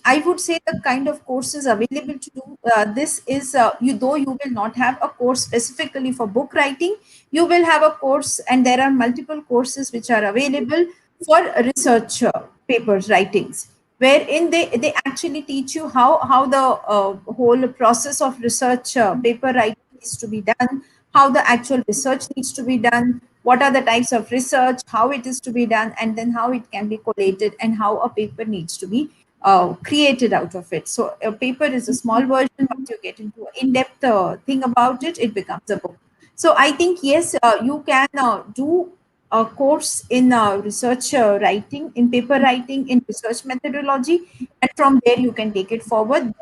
Speaker 3: I would say the kind of courses available to do this is, though you will not have a course specifically for book writing, you will have a course, and there are multiple courses which are available for research papers writings, wherein they actually teach you how the whole process of research paper writing needs to be done, how the actual research needs to be done, what are the types of research, how it is to be done, and then how it can be collated, and how a paper needs to be created out of it. So a paper is a small version. Once you get into an in-depth thing about it, it becomes a book. So I think yes, you can do a course in research writing, in paper writing, in research methodology, and from there you can take it forward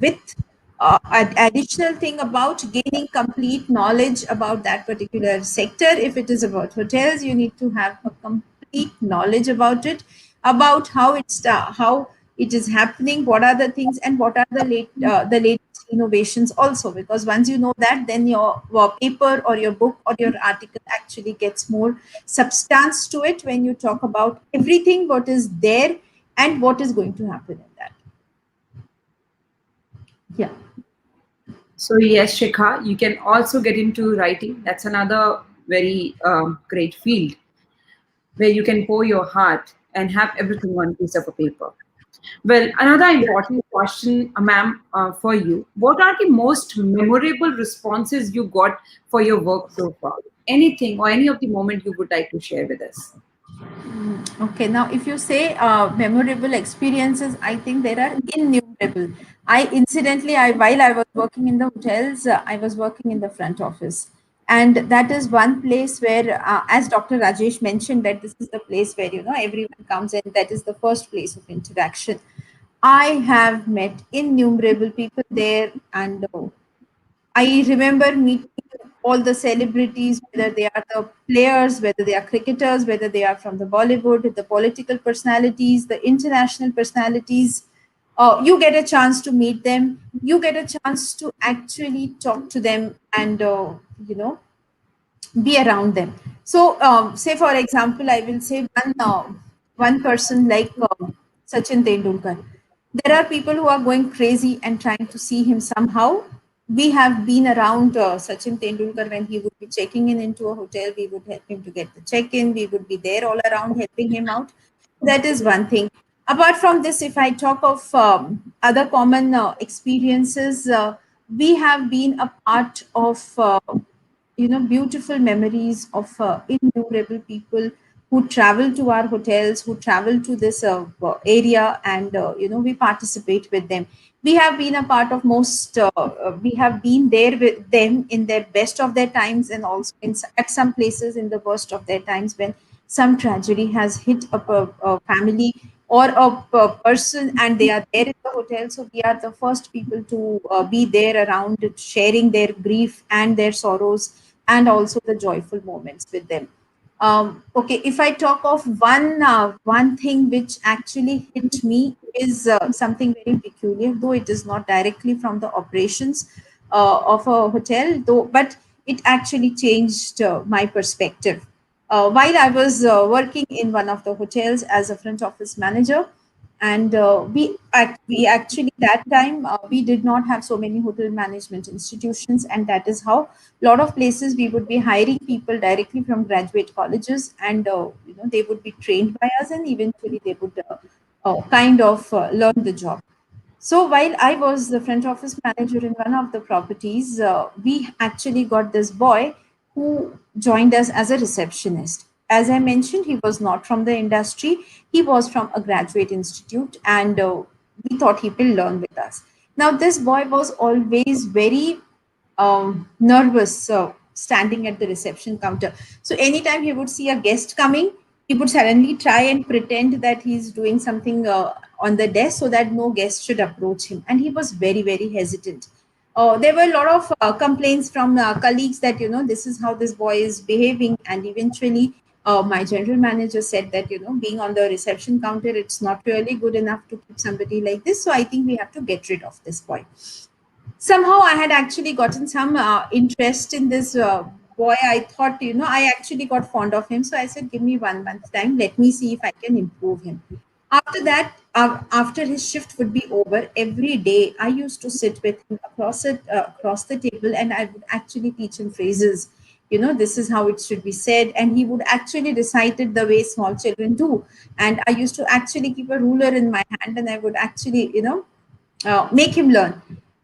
Speaker 3: with an additional thing about gaining complete knowledge about that particular sector. If it is about hotels, you need to have a complete knowledge about it, about how it is happening, what are the things, and what are the latest innovations also. Because once you know that, then your paper or your book or your article actually gets more substance to it when you talk about everything what is there and what is going to happen in that. Yeah.
Speaker 1: So yes, Shikha, you can also get into writing. That's another very great field where you can pour your heart and have everything on piece of a paper. Well, another important question, ma'am, for you. What are the most memorable responses you got for your work so far? Anything or any of the moment you would like to share with us?
Speaker 3: Okay, now if you say memorable experiences, I think there are innumerable. I incidentally, I while I was working in the hotels, I was working in the front office, and that is one place where, as Dr. Rajesh mentioned, that this is the place where everyone comes, and that is the first place of interaction. I have met innumerable people there, and I remember meeting all the celebrities, whether they are the players, whether they are cricketers, whether they are from the Bollywood, the political personalities, the international personalities. You get a chance to meet them. You get a chance to actually talk to them, and you know be around them. So, say for example, I will say one person like Sachin Tendulkar. There are people who are going crazy and trying to see him somehow. We have been around Sachin Tendulkar when he would be checking in into a hotel. We would help him to get the check-in. We would be there all around helping him out. That is one thing. Apart from this, if I talk of other common experiences, we have been a part of beautiful memories of innumerable people who travel to our hotels, who travel to this area, and we participate with them. We have been a part of most we have been there with them in their best of their times, and also at some places in the worst of their times, when some tragedy has hit a family or a person, and they are there in the hotel. So we are the first people to be there around, sharing their grief and their sorrows, and also the joyful moments with them. Okay, if I talk of one thing which actually hit me, is something very peculiar, though it is not directly from the operations of a hotel, though, but it actually changed my perspective. While I was working in one of the hotels as a front office manager, and we actually that time we did not have so many hotel management institutions, and that is how a lot of places we would be hiring people directly from graduate colleges, and they would be trained by us, and eventually they would kind of learn the job. So while I was the front office manager in one of the properties, we actually got this boy who joined us as a receptionist. As I mentioned, he was not from the industry, he was from a graduate institute, and we thought he will learn with us. Now, this boy was always very nervous standing at the reception counter. So anytime he would see a guest coming, he would suddenly try and pretend that he's doing something on the desk so that no guest should approach him. And he was very, very hesitant. There were a lot of complaints from colleagues that, this is how this boy is behaving. And eventually, my general manager said that, being on the reception counter, it's not really good enough to keep somebody like this. So I think we have to get rid of this boy. Somehow I had actually gotten some interest in this boy. I thought, I actually got fond of him. So I said, give me 1 month time. Let me see if I can improve him. After that, after his shift would be over, every day I used to sit with him across the table, and I would actually teach him phrases. this is how it should be said, and he would actually recite it the way small children do. And I used to actually keep a ruler in my hand, and I would actually make him learn.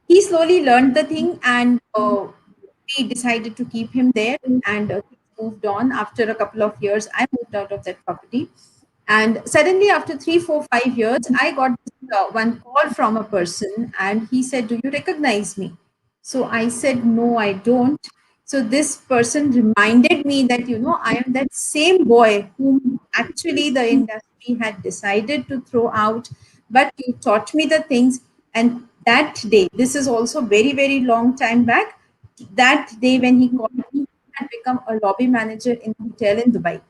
Speaker 3: He slowly learned the thing, and we decided to keep him there, and things moved on. After a couple of years, I moved out of that property, and suddenly, after 3, 4, 5 years, I got one call from a person, and he said, "Do you recognize me?" So I said, "No, I don't." So this person reminded me that, I am that same boy whom actually the industry had decided to throw out, but you taught me the things. And that day, this is also very, very long time back, that day when he called me, he had become a lobby manager in a hotel in Dubai.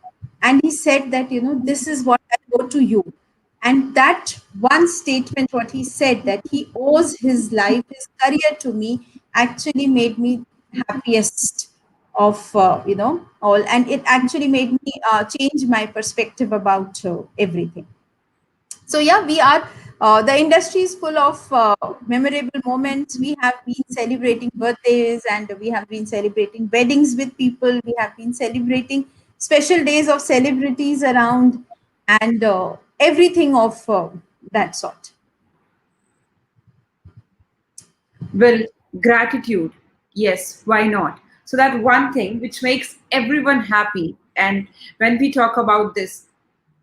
Speaker 3: And he said that, this is what I owe to you. And that one statement, what he said, that he owes his life, his career to me, actually made me happiest of, all. And it actually made me change my perspective about everything. So yeah, we are the industry is full of memorable moments. We have been celebrating birthdays, and we have been celebrating weddings with people. We have been celebrating special days of celebrities around, and everything of that sort.
Speaker 1: Well, gratitude. Yes, why not? So that one thing which makes everyone happy. And when we talk about this,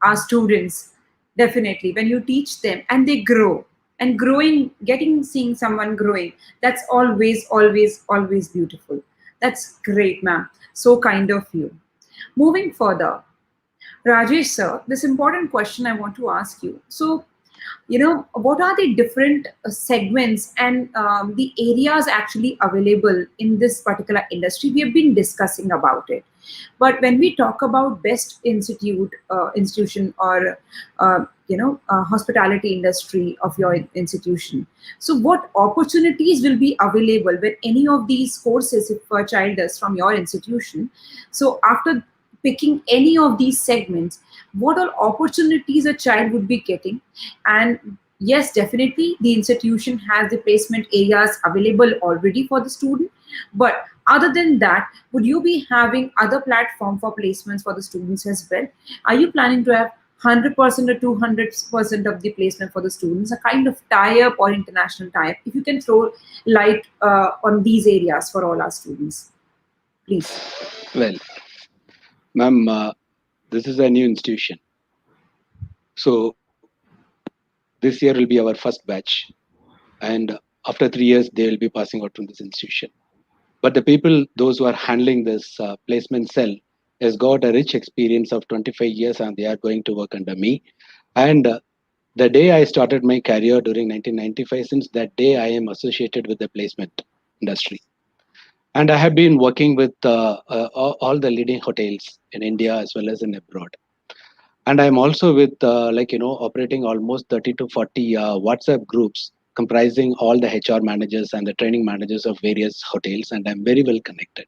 Speaker 1: our students, definitely, when you teach them and they grow, and growing, getting, seeing someone growing, that's always, always, always beautiful. That's great, ma'am. So kind of you. Moving further, Rajesh, sir, this important question I want to ask you. So, what are the different segments and the areas actually available in this particular industry? We have been discussing about it, but when we talk about best institution, or hospitality industry of your institution, so what opportunities will be available when any of these courses, if a child does from your institution, so after picking any of these segments, what all opportunities a child would be getting? And yes, definitely the institution has the placement areas available already for the student, but other than that, would you be having other platform for placements for the students as well? Are you planning to have 100% or 200% of the placement for the students, a kind of tie-up or international tie-up? If you can throw light on these areas for all our students, please.
Speaker 2: Well, ma'am, this is a new institution. So this year will be our first batch. And after 3 years, they will be passing out from this institution. But the people, those who are handling this placement cell, has got a rich experience of 25 years, and they are going to work under me. And the day I started my career during 1995, since that day I am associated with the placement industry. And I have been working with all the leading hotels in India as well as in abroad. And I'm also with operating almost 30 to 40 WhatsApp groups comprising all the HR managers and the training managers of various hotels, and I'm very well connected.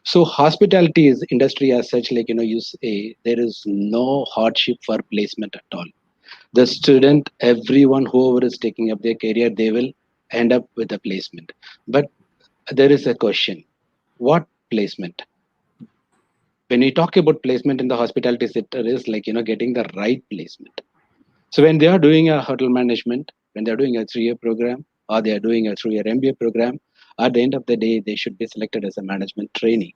Speaker 2: So hospitality is industry as such, you say, there is no hardship for placement at all. The student, everyone, whoever is taking up their career, they will end up with a placement. But there is a question: what placement? When we talk about placement in the hospitality sector, is getting the right placement. So when they are doing a hotel management, when they're doing a 3-year program, or they are doing a 3-year MBA program, at the end of the day, they should be selected as a management trainee,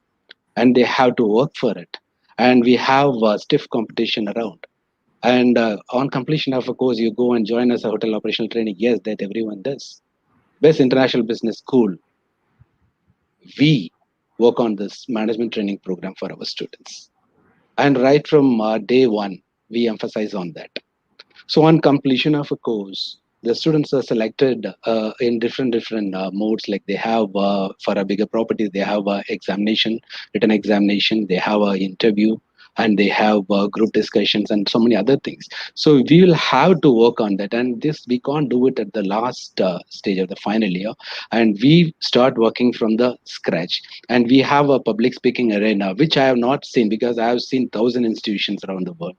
Speaker 2: and they have to work for it. And we have stiff competition around. And on completion of a course, you go and join as a hotel operational trainee. Yes, that everyone does. Best international business school, we work on this management training program for our students. And right from day one, we emphasize on that. So on completion of a course, the students are selected in different modes. Like they have for a bigger property, they have examination, written examination, they have an interview, and they have group discussions and so many other things. So we will have to work on that, and this we can't do it at the last stage of the final year. And we start working from the scratch. And we have a public speaking arena, which I have not seen, because I have seen 1,000 institutions around the world,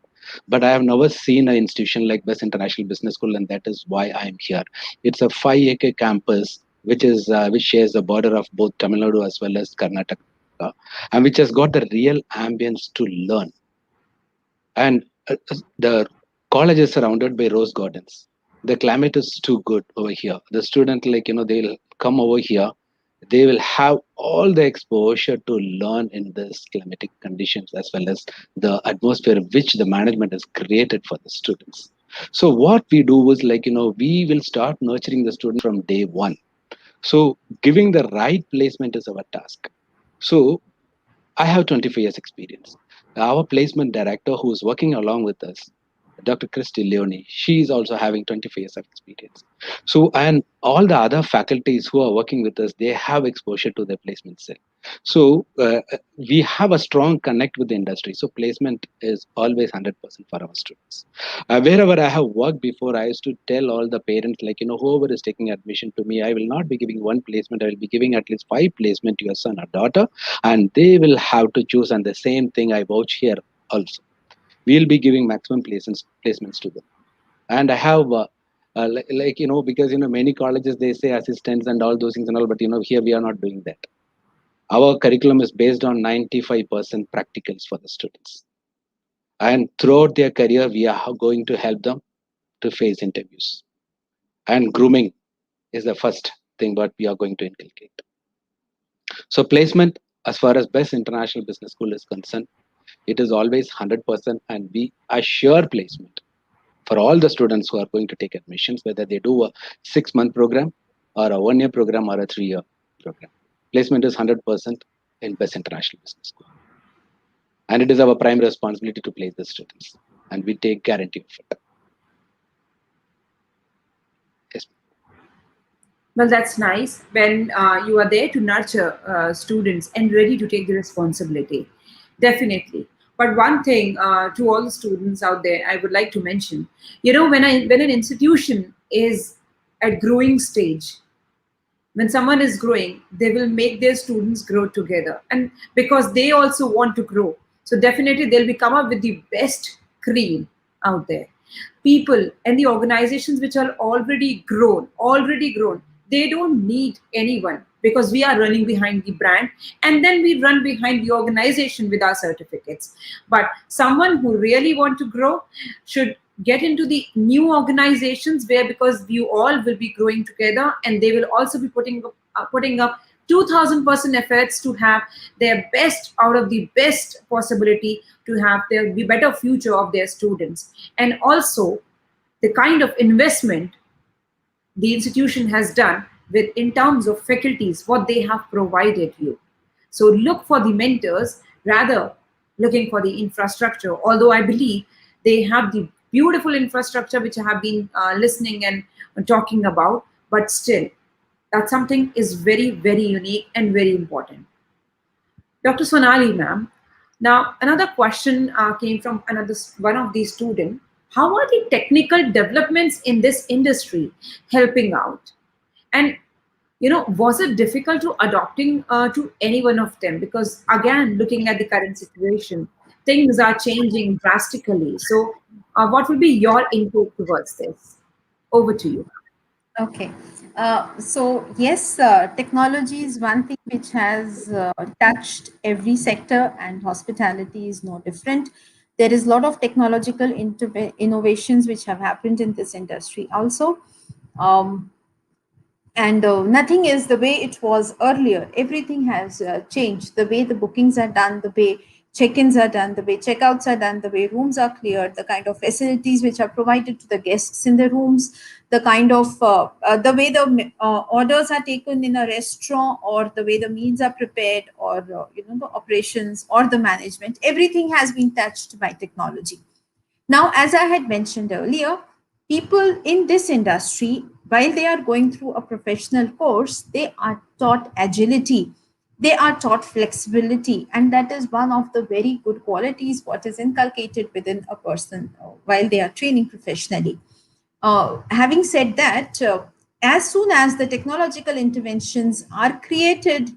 Speaker 2: but I have never seen an institution like Best International Business School, and that is why I'm here. It's a 5-acre campus which shares the border of both Tamil Nadu as well as Karnataka. America, and which has got the real ambience to learn. And the college is surrounded by rose gardens. The climate is too good over here. The student, like, they'll come over here. They will have all the exposure to learn in this climatic conditions, as well as the atmosphere which the management has created for the students. So what we do is, like, we will start nurturing the students from day one. So giving the right placement is our task. So I have 25 years experience. Our placement director, who is working along with us, Dr. Christy Leone, she is also having 25 years of experience. So, and all the other faculties who are working with us, they have exposure to the placement cell. So, we have a strong connect with the industry. So, placement is always 100% for our students. Wherever I have worked before, I used to tell all the parents, like, whoever is taking admission to me, I will not be giving one placement, I will be giving at least 5 placement to your son or daughter, and they will have to choose. And the same thing I vouch here also. We'll be giving maximum placements to them. And I have because many colleges, they say assistants and all those things and all, but here we are not doing that. Our curriculum is based on 95% practicals for the students, and throughout their career we are going to help them to face interviews. And grooming is the first thing what we are going to inculcate. So placement, as far as best international business school is concerned, it is always 100%, and we assure placement for all the students who are going to take admissions, whether they do a 6-month program or a 1-year program or a 3-year program. Placement is 100% in best international business school, and it is our prime responsibility to place the students, and we take guarantee of it. Yes.
Speaker 1: Well, that's nice when you are there to nurture students and ready to take the responsibility. Definitely. But one thing to all the students out there, I would like to mention, when an institution is at growing stage, when someone is growing, they will make their students grow together, and because they also want to grow, so definitely they'll be come up with the best cream out there. People and the organizations which are already grown, they don't need anyone, because we are running behind the brand, and then we run behind the organization with our certificates. But someone who really want to grow should get into the new organizations, where because you all will be growing together, and they will also be putting up 2000% efforts to have their best out of the best possibility, to have their the better future of their students. And also the kind of investment the institution has done with in terms of faculties, what they have provided you. So look for the mentors rather looking for the infrastructure, although I believe they have the beautiful infrastructure which I have been listening and talking about, but still that something is very, very unique and very important. Dr. Sonali, ma'am. Now, another question came from another one of these students. How are the technical developments in this industry helping out? And was it difficult to adopting to any one of them? Because again, looking at the current situation, things are changing drastically. So, what will be your input towards this? Over to you.
Speaker 3: Okay. So yes, technology is one thing which has touched every sector, and hospitality is no different. There is a lot of technological innovations which have happened in this industry also. Um, and nothing is the way it was earlier. Everything has changed. The way the bookings are done, the way check-ins are done, the way checkouts are done, the way rooms are cleared, the kind of facilities which are provided to the guests in the rooms, the kind of the way the orders are taken in a restaurant, or the way the meals are prepared, or the operations or the management, everything has been touched by technology. Now, as I had mentioned earlier, people in this industry, while they are going through a professional course, they are taught agility, they are taught flexibility, and that is one of the very good qualities what is inculcated within a person while they are training professionally. Having said that, as soon as the technological interventions are created,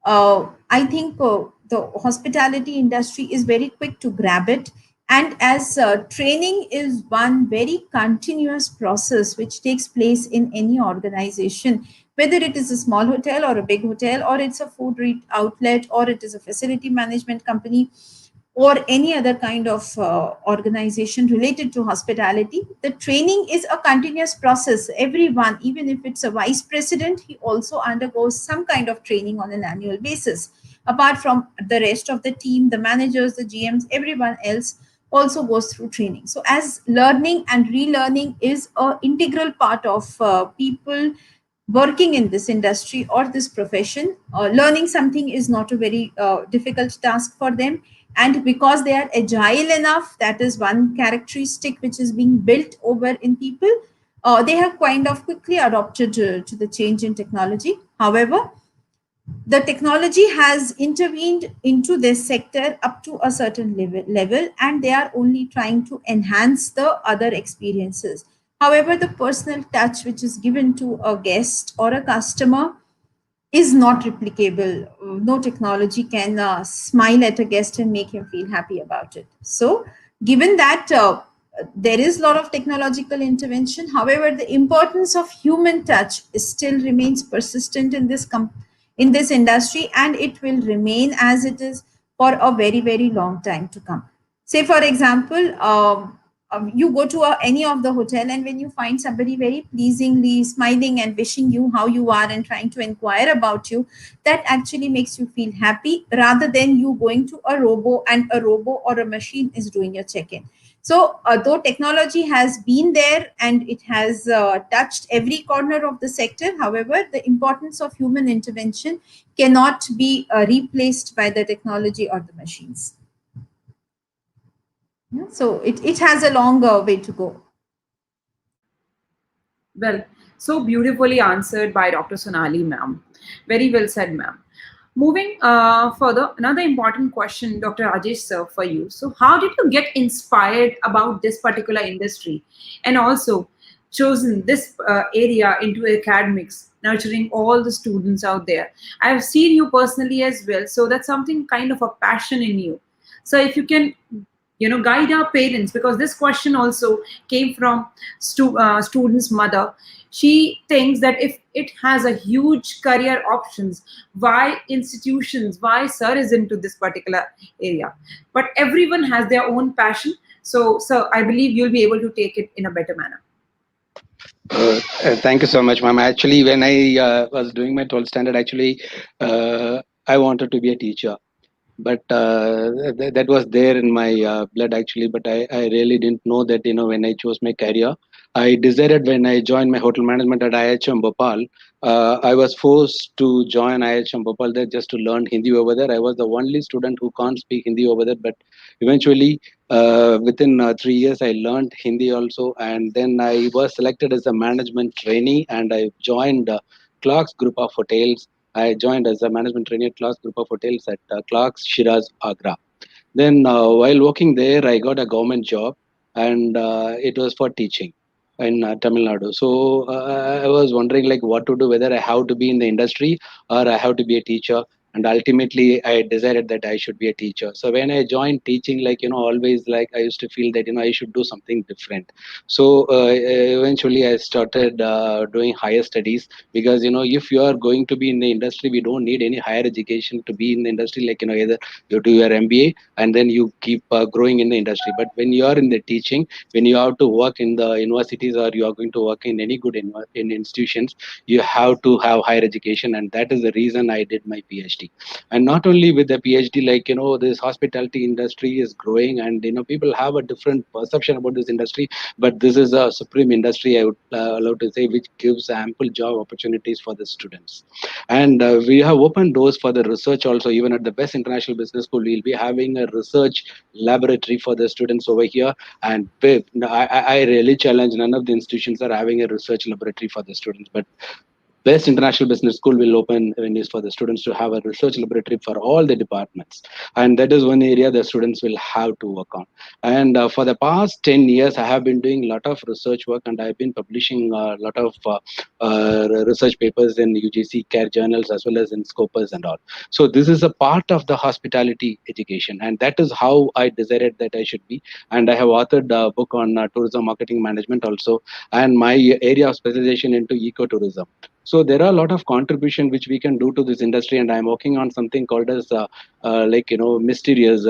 Speaker 3: I think the hospitality industry is very quick to grab it. And as training is one very continuous process which takes place in any organization, whether it is a small hotel or a big hotel, or it's a outlet, or it is a facility management company, or any other kind of organization related to hospitality. The training is a continuous process. Everyone, even if it's a vice president, he also undergoes some kind of training on an annual basis. Apart from the rest of the team, the managers, the GMs, everyone else also goes through training. So as learning and relearning is a integral part of people working in this industry or this profession, learning something is not a very difficult task for them. And because they are agile enough, that is one characteristic which is being built over in people. They have kind of quickly adopted to the change in technology. However, the technology has intervened into this sector up to a certain level, and they are only trying to enhance the other experiences. However, the personal touch which is given to a guest or a customer is not replicable. No technology can smile at a guest and make him feel happy about it. So, given that there is a lot of technological intervention, however, the importance of human touch still remains persistent in in this industry, and it will remain as it is for a very very long time to come. Say, for example, you go to any of the hotel, and when you find somebody very pleasingly smiling and wishing you how you are and trying to inquire about you, that actually makes you feel happy, rather than you going to a robo and a robo or a machine is doing your check-in. So though technology has been there and it has touched every corner of the sector, however, the importance of human intervention cannot be replaced by the technology or the machines. Yeah, so it has a long way to go.
Speaker 1: Well, so beautifully answered by Dr. Sonali, ma'am. Very well said, ma'am. Moving further, another important question, Dr. Rajesh, sir, for you. So, how did you get inspired about this particular industry and also chosen this area into academics, nurturing all the students out there? I have seen you personally as well, so that's something kind of a passion in you. So, if you can guide our parents, because this question also came from student's mother. She thinks that if it has a huge career options, why institutions, why sir is into this particular area? But everyone has their own passion. So sir, I believe you'll be able to take it in a better manner.
Speaker 2: Thank you so much, ma'am. Actually, when I was doing my 12th standard, actually, I wanted to be a teacher. But that was there in my blood, actually. But I really didn't know that, when I chose my career. I decided when I joined my hotel management at IHM Bhopal, I was forced to join IHM Bhopal there just to learn Hindi over there. I was the only student who can't speak Hindi over there, but eventually, within 3 years, I learned Hindi also, and then I was selected as a management trainee, and I joined Clark's group of hotels. I joined as a management trainee at Clark's group of hotels at Clark's Shiraz, Agra. Then, while working there, I got a government job, and it was for teaching in Tamil Nadu. So I was wondering, like, what to do, whether I have to be in the industry or I have to be a teacher. And ultimately, I decided that I should be a teacher. So when I joined teaching, like, always, like, I used to feel that, I should do something different. So eventually, I started doing higher studies, because, if you are going to be in the industry, we don't need any higher education to be in the industry. Like, either you do your MBA and then you keep growing in the industry. But when you are in the teaching, when you have to work in the universities, or you are going to work in any good in institutions, you have to have higher education, and that is the reason I did my PhD. And not only with the PhD, like, this hospitality industry is growing, and people have a different perception about this industry, but this is a supreme industry, I would allow to say, which gives ample job opportunities for the students. And we have opened doors for the research also. Even at the best international business school, we'll be having a research laboratory for the students over here. And I really challenge, none of the institutions are having a research laboratory for the students, but Best International Business School will open avenues for the students to have a research laboratory for all the departments. And that is one area the students will have to work on. And for the past 10 years, I have been doing a lot of research work, and I've been publishing a lot of research papers in UGC CARE journals, as well as in Scopus and all. So this is a part of the hospitality education. And that is how I decided that I should be. And I have authored a book on tourism marketing management also, and my area of specialization into ecotourism. So there are a lot of contribution which we can do to this industry, and I'm working on something called as mysterious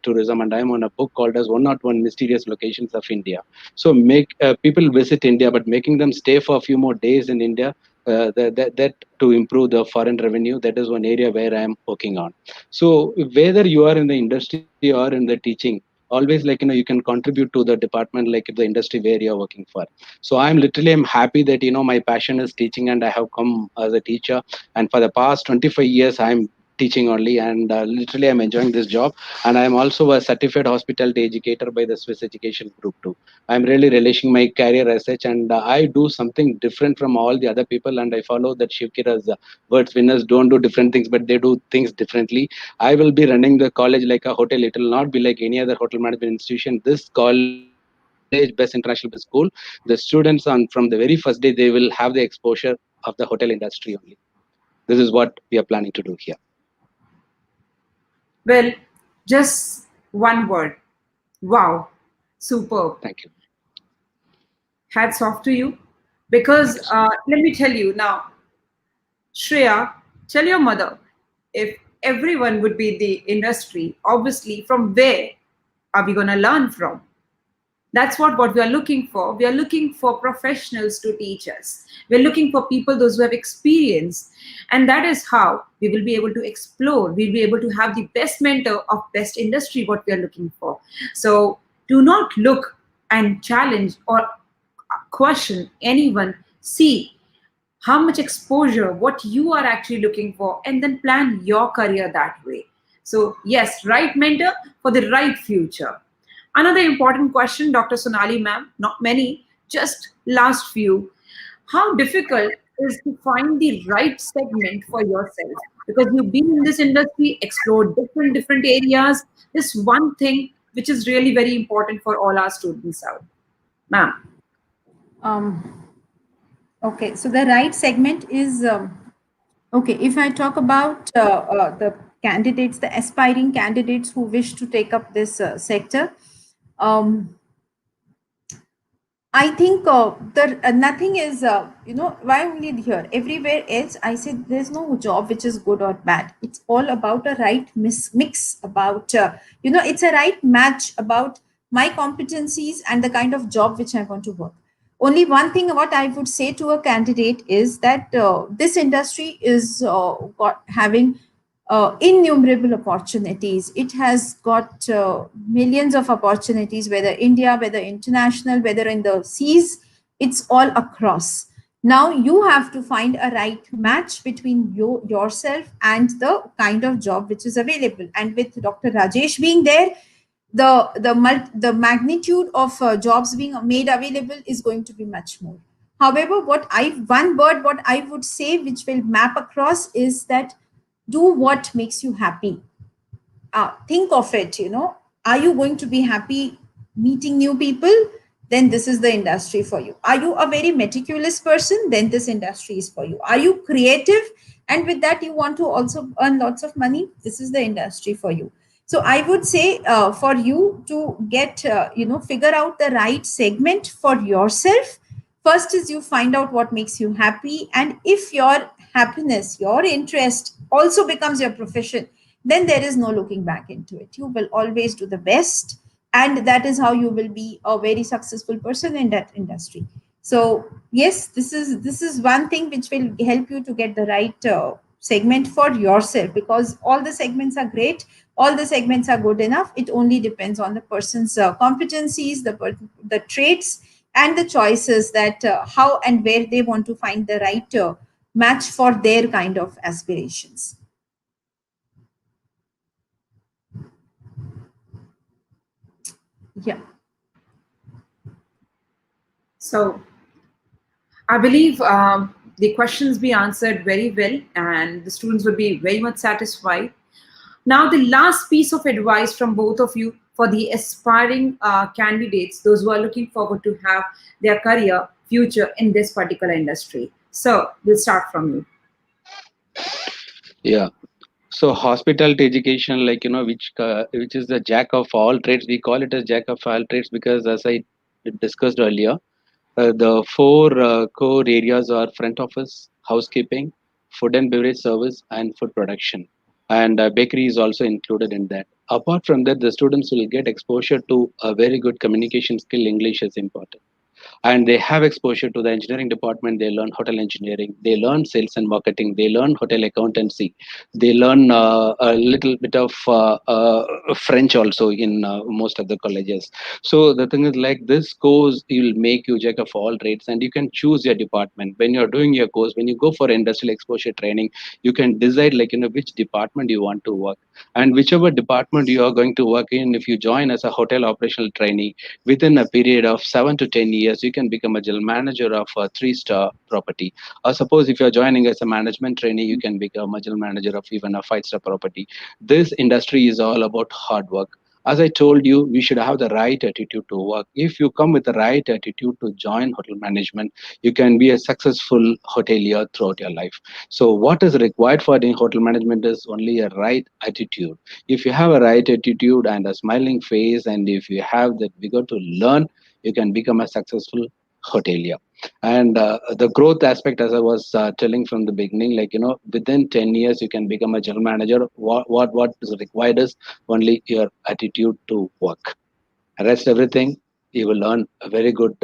Speaker 2: tourism, and I'm on a book called as 101 Mysterious Locations of India. So make people visit India, but making them stay for a few more days in India. That to improve the foreign revenue, that is one area where I am working on. So whether you are in the industry or in the teaching, always you can contribute to the department, like the industry where you are working for. So I'm happy that my passion is teaching, and I have come as a teacher, and for the past 25 years I'm teaching only, and literally I'm enjoying this job. And I'm also a certified hospitality educator by the Swiss Education Group too. I'm really relishing my career as such, and I do something different from all the other people, and I follow that Shivkira's words: winners don't do different things, but they do things differently. I will be running the college like a hotel. It will not be like any other hotel management institution. This college, Best International Business School, the students on from the very first day, they will have the exposure of the hotel industry only. This is what we are planning to do here.
Speaker 1: Well, just one word. Wow. Superb.
Speaker 2: Thank you.
Speaker 1: Hats off to you.
Speaker 2: Thank
Speaker 1: Because
Speaker 2: you so much.
Speaker 1: let me tell you now, Shreya, tell your mother, if everyone would be in the industry, obviously, from where are we going to learn from? That's what we are looking for. We are looking for professionals to teach us. We're looking for people, those who have experience. And that is how we will be able to explore. We'll be able to have the best mentor of best industry, what we are looking for. So do not look and challenge or question anyone. See how much exposure, what you are actually looking for, and then plan your career that way. So, yes, right mentor for the right future. Another important question, Dr. Sonali ma'am, not many, just last few. How difficult is to find the right segment for yourself? Because you've been in this industry, explored different areas. This one thing which is really very important for all our students out. Ma'am.
Speaker 3: Um, okay, so the right segment is okay. If I talk about the candidates, the aspiring candidates who wish to take up this sector, um, I think the nothing is why only here. Everywhere else, I said there's no job which is good or bad. It's all about a right mix. About it's a right match about my competencies and the kind of job which I want to work. Only one thing what I would say to a candidate is that this industry is having innumerable opportunities. It has got millions of opportunities, whether India, whether international, whether in the seas, it's all across. Now you have to find a right match between yourself and the kind of job which is available. And with Dr. Rajesh being there, the magnitude of jobs being made available is going to be much more. However, what I would say which will map across is that do what makes you happy. Think of it, are you going to be happy meeting new people? Then this is the industry for you. Are you a very meticulous person? Then this industry is for you. Are you creative and with that you want to also earn lots of money? This is the industry for you. So I would say for you to get figure out the right segment for yourself. First is you find out what makes you happy, and if your happiness, your interest also becomes your profession, then there is no looking back into it. You will always do the best, and that is how you will be a very successful person in that industry. So yes, this is one thing which will help you to get the right segment for yourself, because all the segments are great, all the segments are good enough. It only depends on the person's competencies, the traits and the choices, that how and where they want to find the right match for their kind of aspirations. Yeah.
Speaker 1: So I believe the questions be answered very well, and the students would be very much satisfied. Now, the last piece of advice from both of you for the aspiring candidates, those who are looking forward to have their career future in this particular industry. So, we'll start from you.
Speaker 2: Yeah. So hospitality education, which is the jack of all trades. We call it as jack of all trades because, as I discussed earlier, The four core areas are front office, housekeeping, food and beverage service, and food production. And bakery is also included in that. Apart from that, the students will get exposure to a very good communication skill. English is important, and they have exposure to the engineering department. They learn hotel engineering, they learn sales and marketing, they learn hotel accountancy, they learn a little bit of French also in most of the colleges. So the thing is, like, this course will make you jack of all trades, and you can choose your department when you're doing your course. When you go for industrial exposure training, you can decide, like, which department you want to work, and whichever department you are going to work in. If you join as a hotel operational trainee, within a period of 7 to 10 years, you can become a general manager of a three-star property. Or suppose if you're joining as a management trainee, you can become a general manager of even a five-star property. This industry is all about hard work. As I told you, we should have the right attitude to work. If you come with the right attitude to join hotel management, you can be a successful hotelier throughout your life. So what is required for doing hotel management is only a right attitude. If you have a right attitude and a smiling face, and if you have that vigor to learn, you can become a successful hotelier. And the growth aspect, as I was telling from the beginning, like, within 10 years you can become a general manager. What is required is only your attitude to work. Rest everything, you will earn a very good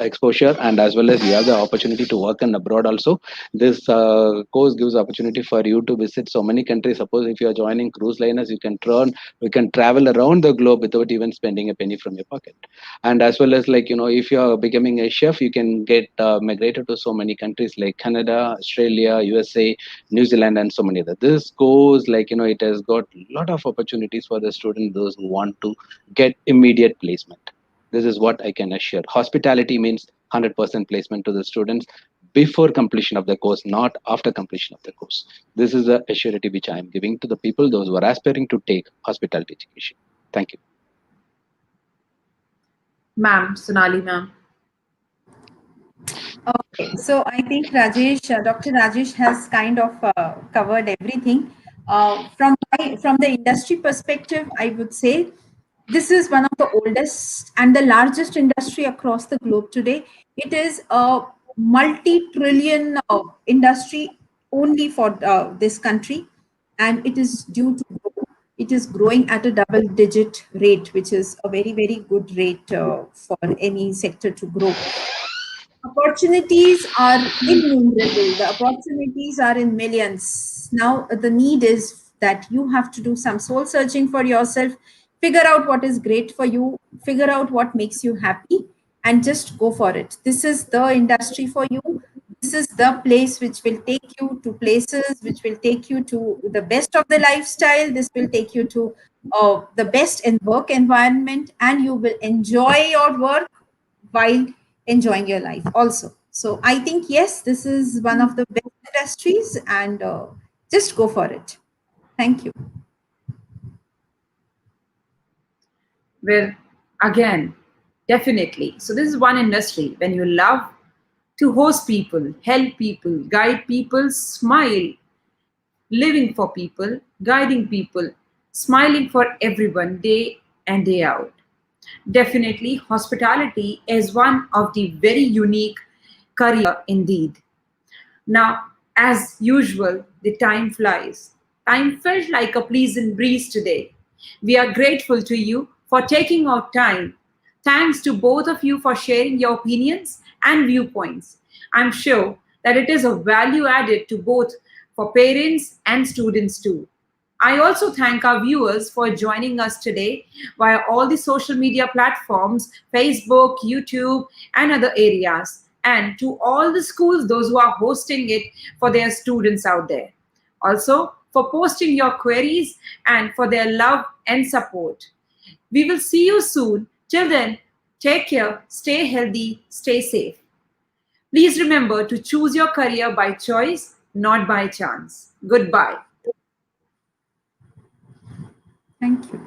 Speaker 2: exposure, and as well as you have the opportunity to work in abroad also. This course gives opportunity for you to visit so many countries. Suppose if you are joining cruise liners, you can travel around the globe without even spending a penny from your pocket. And as well as, like, if you are becoming a chef, you can get migrated to so many countries like Canada, Australia, USA, New Zealand, and so many other. This course, like, it has got a lot of opportunities for the students, those who want to get immediate placement. This is what I can assure. Hospitality means 100% placement to the students before completion of the course, not after completion of the course. This is the assurity which I am giving to the people, those who are aspiring to take hospitality education. Thank you.
Speaker 1: Ma'am, Sonali ma'am.
Speaker 3: Okay, so I think Dr. Rajesh has kind of covered everything. From the industry perspective, I would say this is one of the oldest and the largest industry across the globe today. It is a multi-trillion industry only for this country, and it is due to grow. It is growing at a double-digit rate, which is a very, very good rate for any sector to grow. Opportunities are innumerable. The opportunities are in millions. Now, the need is that you have to do some soul searching for yourself, figure out what is great for you, figure out what makes you happy, and just go for it. This is the industry for you. This is the place which will take you to places, which will take you to the best of the lifestyle. This will take you to the best in work environment, and you will enjoy your work while enjoying your life also. So I think, yes, this is one of the best industries, and just go for it. Thank you.
Speaker 1: Well, again, definitely. So this is one industry when you love to host people, help people, guide people, smile, living for people, guiding people, smiling for everyone day and day out. Definitely, hospitality is one of the very unique career indeed. Now, as usual, the time flies. Time felt like a pleasant breeze today. We are grateful to you for taking out time. Thanks to both of you for sharing your opinions and viewpoints. I'm sure that it is a value added to both for parents and students too. I also thank our viewers for joining us today via all the social media platforms, Facebook, YouTube, and other areas, and to all the schools, those who are hosting it for their students out there. Also, for posting your queries and for their love and support. We will see you soon. Till then, take care, stay healthy, stay safe. Please remember to choose your career by choice, not by chance. Goodbye.
Speaker 3: Thank you.